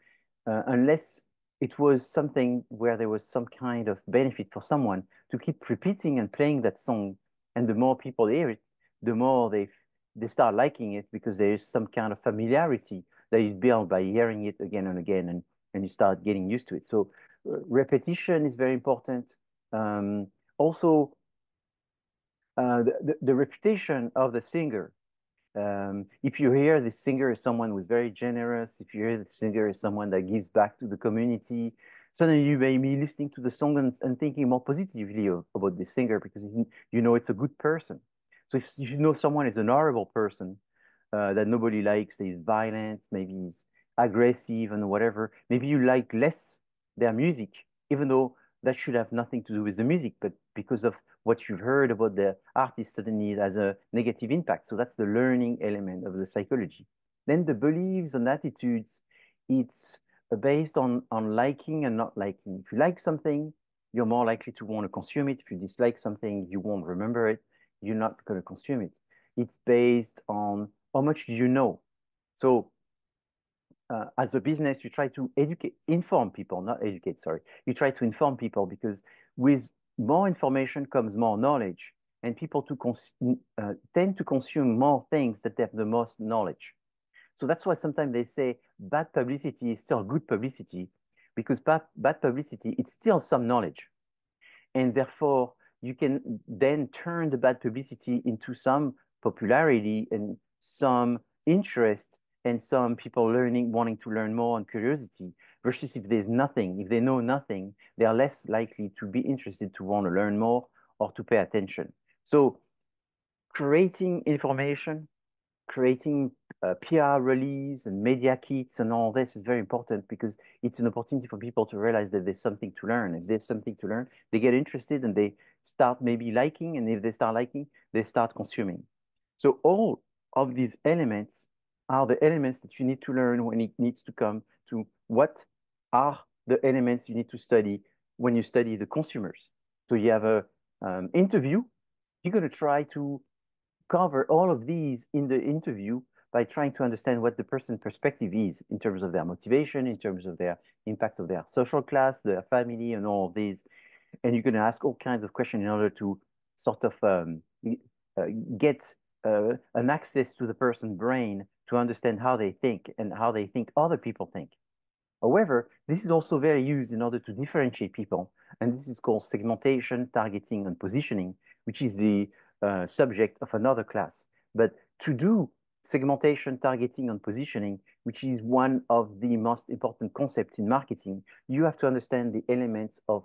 unless it was something where there was some kind of benefit for someone to keep repeating and playing that song. And the more people hear it, the more they start liking it, because there is some kind of familiarity that is built by hearing it again and again, and you start getting used to it. So repetition is very important. Also, the reputation of the singer. If you hear the singer is someone who's very generous, if you hear the singer is someone that gives back to the community, suddenly you may be listening to the song and thinking more positively about the singer, because you know it's a good person. So if you know someone is an horrible person that nobody likes, he's violent, maybe he's aggressive and whatever, maybe you like less their music, even though that should have nothing to do with the music, but because of what you've heard about the artist, suddenly it has a negative impact. So that's the learning element of the psychology. Then the beliefs and attitudes, it's based on liking and not liking. If you like something, you're more likely to want to consume it. If you dislike something, you won't remember it. You're not going to consume it. It's based on how much do you know. So as a business, you try to inform people, not educate, sorry. You try to inform people, because with more information comes more knowledge, and people tend to consume more things that have the most knowledge. So that's why sometimes they say bad publicity is still good publicity, because bad publicity, it's still some knowledge. And therefore, you can then turn the bad publicity into some popularity and some interest and some people wanting to learn more and curiosity, versus if there's nothing, if they know nothing, they are less likely to be interested to want to learn more or to pay attention. So creating information, creating PR release and media kits and all this is very important, because it's an opportunity for people to realize that there's something to learn. If there's something to learn, they get interested and they start maybe liking, and if they start liking, they start consuming. So all of these elements are the elements that you need to learn when it needs to come to what are the elements you need to study when you study the consumers. So you have a interview, you're going to try to cover all of these in the interview by trying to understand what the person's perspective is in terms of their motivation, in terms of their impact of their social class, their family, and all of these. And you're going to ask all kinds of questions in order to sort of get an access to the person's brain to understand how they think and how they think other people think. However, this is also very used in order to differentiate people, and this is called segmentation, targeting, and positioning, which is the subject of another class. But to do segmentation, targeting, and positioning, which is one of the most important concepts in marketing, you have to understand the elements of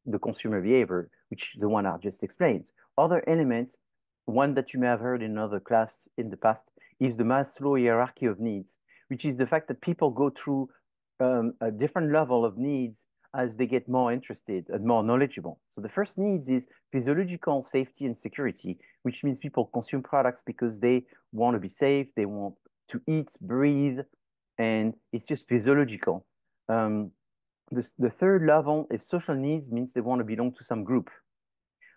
the consumer behavior, which the one I just explained. Other elements, one that you may have heard in another class in the past, is the Maslow hierarchy of needs, which is the fact that people go through a different level of needs as they get more interested and more knowledgeable. So the first needs is physiological safety and security, which means people consume products because they want to be safe, they want to eat, breathe, and it's just physiological. The third level is social needs, means they want to belong to some group.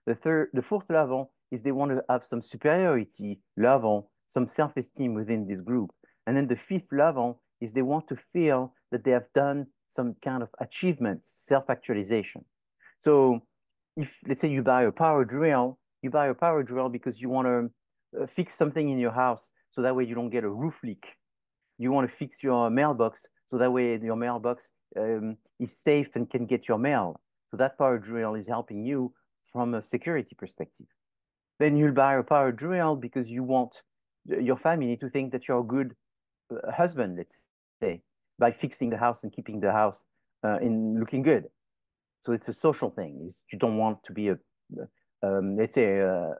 The fourth level is they want to have some superiority level, some self-esteem within this group. And then the fifth level is they want to feel that they have done some kind of achievement, self-actualization. So if, let's say, you buy a power drill, you buy a power drill because you want to fix something in your house so that way you don't get a roof leak. You want to fix your mailbox so that way your mailbox is safe and can get your mail. So that power drill is helping you from a security perspective. Then you'll buy a power drill because you want your family to think that you're a good husband, let's say, by fixing the house and keeping the house in looking good. So it's a social thing. You don't want to be let's say, a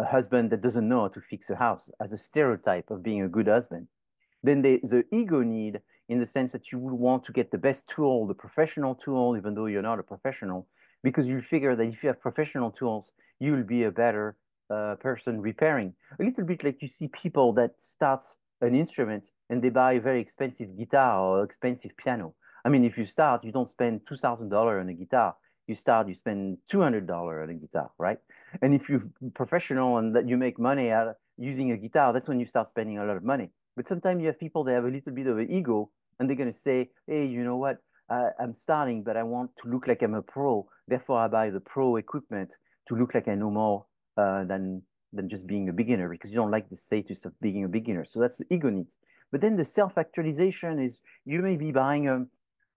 husband that doesn't know how to fix a house as a stereotype of being a good husband. Then there's the ego need, in the sense that you would want to get the best tool, the professional tool, even though you're not a professional, because you figure that if you have professional tools, you'll be a better person repairing. A little bit like you see people that start an instrument and they buy a very expensive guitar or expensive piano. I mean, if you start, you don't spend $2,000 on a guitar. You spend $200 on a guitar, right? And if you're professional and that you make money out of using a guitar, that's when you start spending a lot of money. But sometimes you have people that have a little bit of an ego, and they're going to say, hey, you know what? I'm starting, but I want to look like I'm a pro. Therefore, I buy the pro equipment to look like I know more than just being a beginner, because you don't like the status of being a beginner. So that's the ego needs. But then the self-actualization is, you may be buying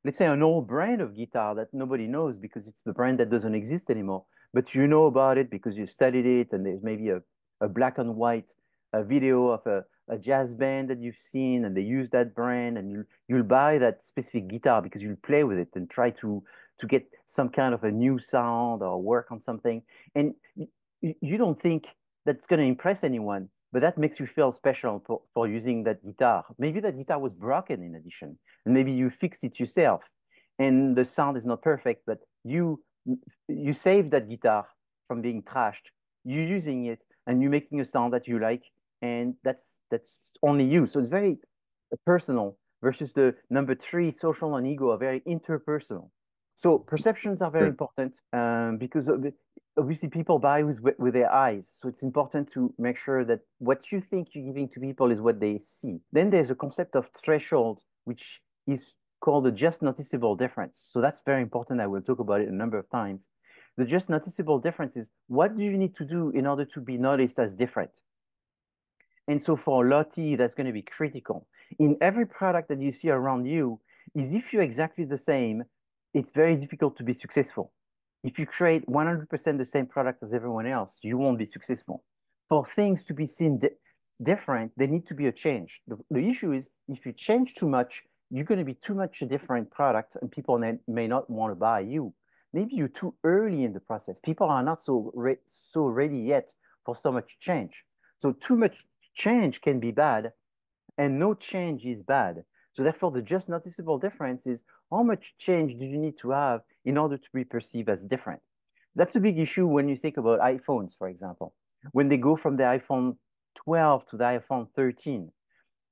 let's say, an old brand of guitar that nobody knows because it's the brand that doesn't exist anymore. But you know about it because you studied it, and there's maybe a black and white video of a jazz band that you've seen, and they use that brand, and you'll buy that specific guitar because you'll play with it and try to get some kind of a new sound or work on something. And you don't think that's going to impress anyone, but that makes you feel special for using that guitar. Maybe that guitar was broken in addition, and maybe you fix it yourself, and the sound is not perfect, but you save that guitar from being trashed. You're using it, and you're making a sound that you like, and that's only you. So it's very personal, versus the number 3, social and ego, are very interpersonal. So perceptions are very important because obviously people buy with their eyes. So it's important to make sure that what you think you're giving to people is what they see. Then there's a concept of threshold, which is called a just noticeable difference. So that's very important. I will talk about it a number of times. The just noticeable difference is, what do you need to do in order to be noticed as different? And so for Lottie, that's going to be critical. In every product that you see around you, is if you're exactly the same, it's very difficult to be successful. If you create 100% the same product as everyone else, you won't be successful. For things to be seen different, there need to be a change. The issue is if you change too much, you're going to be too much a different product and people may not want to buy you. Maybe you're too early in the process. People are not so ready yet for so much change. So too much change can be bad and no change is bad. So therefore, the just noticeable difference is how much change do you need to have in order to be perceived as different? That's a big issue when you think about iPhones, for example. When they go from the iPhone 12 to the iPhone 13,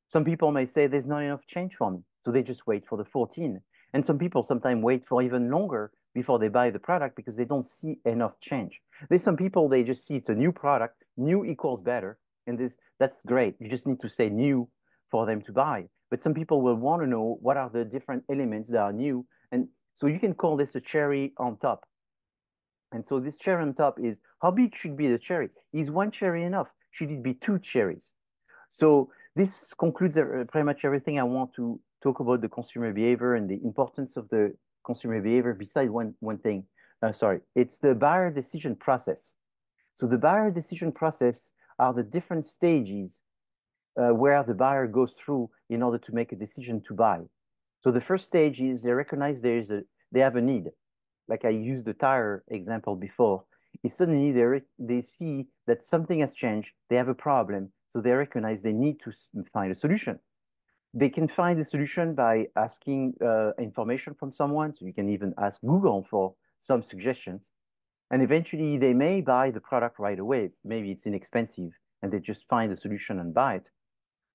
some people may say there's not enough change for me, so they just wait for the 14. And some people sometimes wait for even longer before they buy the product because they don't see enough change. There's some people, they just see it's a new product, new equals better, and that's great. You just need to say new for them to buy. But some people will want to know what are the different elements that are new. And so you can call this a cherry on top. And so this cherry on top is, how big should be the cherry? Is one cherry enough? Should it be two cherries? So this concludes pretty much everything I want to talk about the consumer behavior and the importance of the consumer behavior. Besides one thing, it's the buyer decision process. So the buyer decision process are the different stages where the buyer goes through in order to make a decision to buy. So the first stage is they recognize they have a need. Like I used the tire example before, is suddenly they see that something has changed, they have a problem, so they recognize they need to find a solution. They can find a solution by asking information from someone, so you can even ask Google for some suggestions, and eventually they may buy the product right away. Maybe it's inexpensive, and they just find a solution and buy it.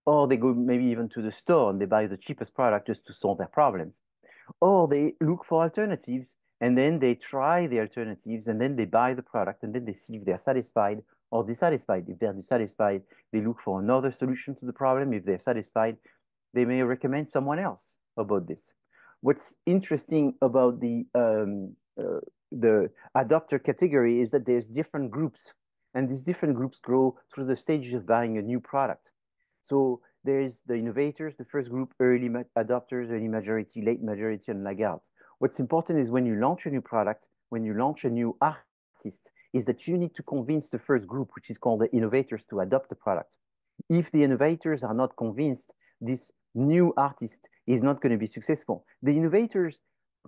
Or they go maybe even to the store and they buy the cheapest product just to solve their problems. Or they look for alternatives and then they try the alternatives and then they buy the product and then they see if they're satisfied or dissatisfied. If they're dissatisfied, they look for another solution to the problem. If they're satisfied, they may recommend someone else about this. What's interesting about the adopter category is that there's different groups, and these different groups grow through the stages of buying a new product. So there's the innovators, the first group, early adopters, early majority, late majority, and laggards. What's important is when you launch a new product, when you launch a new artist, is that you need to convince the first group, which is called the innovators, to adopt the product. If the innovators are not convinced, this new artist is not going to be successful. The innovators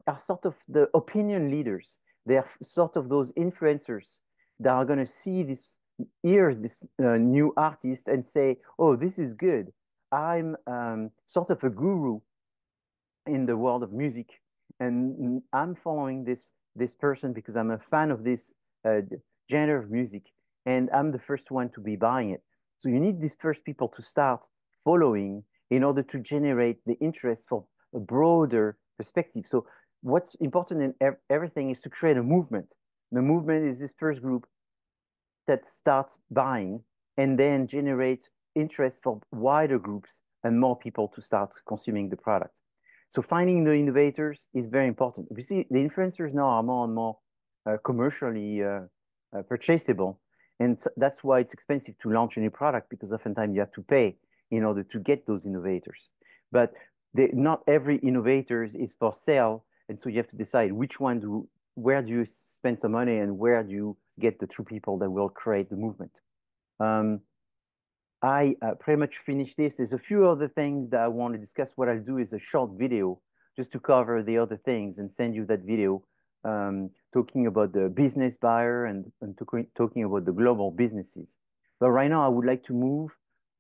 are sort of the opinion leaders. They are sort of those influencers that are going to see this, hear this new artist and say, oh, this is good. I'm sort of a guru in the world of music, and I'm following this person because I'm a fan of this genre of music, and I'm the first one to be buying it. So you need these first people to start following in order to generate the interest for a broader perspective. So what's important in everything is to create a movement. The movement is this first group that starts buying and then generates interest for wider groups and more people to start consuming the product. So finding the innovators is very important. We see the influencers now are more and more commercially purchasable. And that's why it's expensive to launch a new product, because oftentimes you have to pay in order to get those innovators. But not every innovator is for sale. And so you have to decide which one where do you spend some money and where do you get the true people that will create the movement. I pretty much finished this. There's a few other things that I want to discuss. What I'll do is a short video just to cover the other things and send you that video talking about the business buyer and talking about the global businesses. But right now I would like to move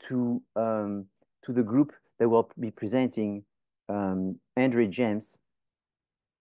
to the group that will be presenting Andre James.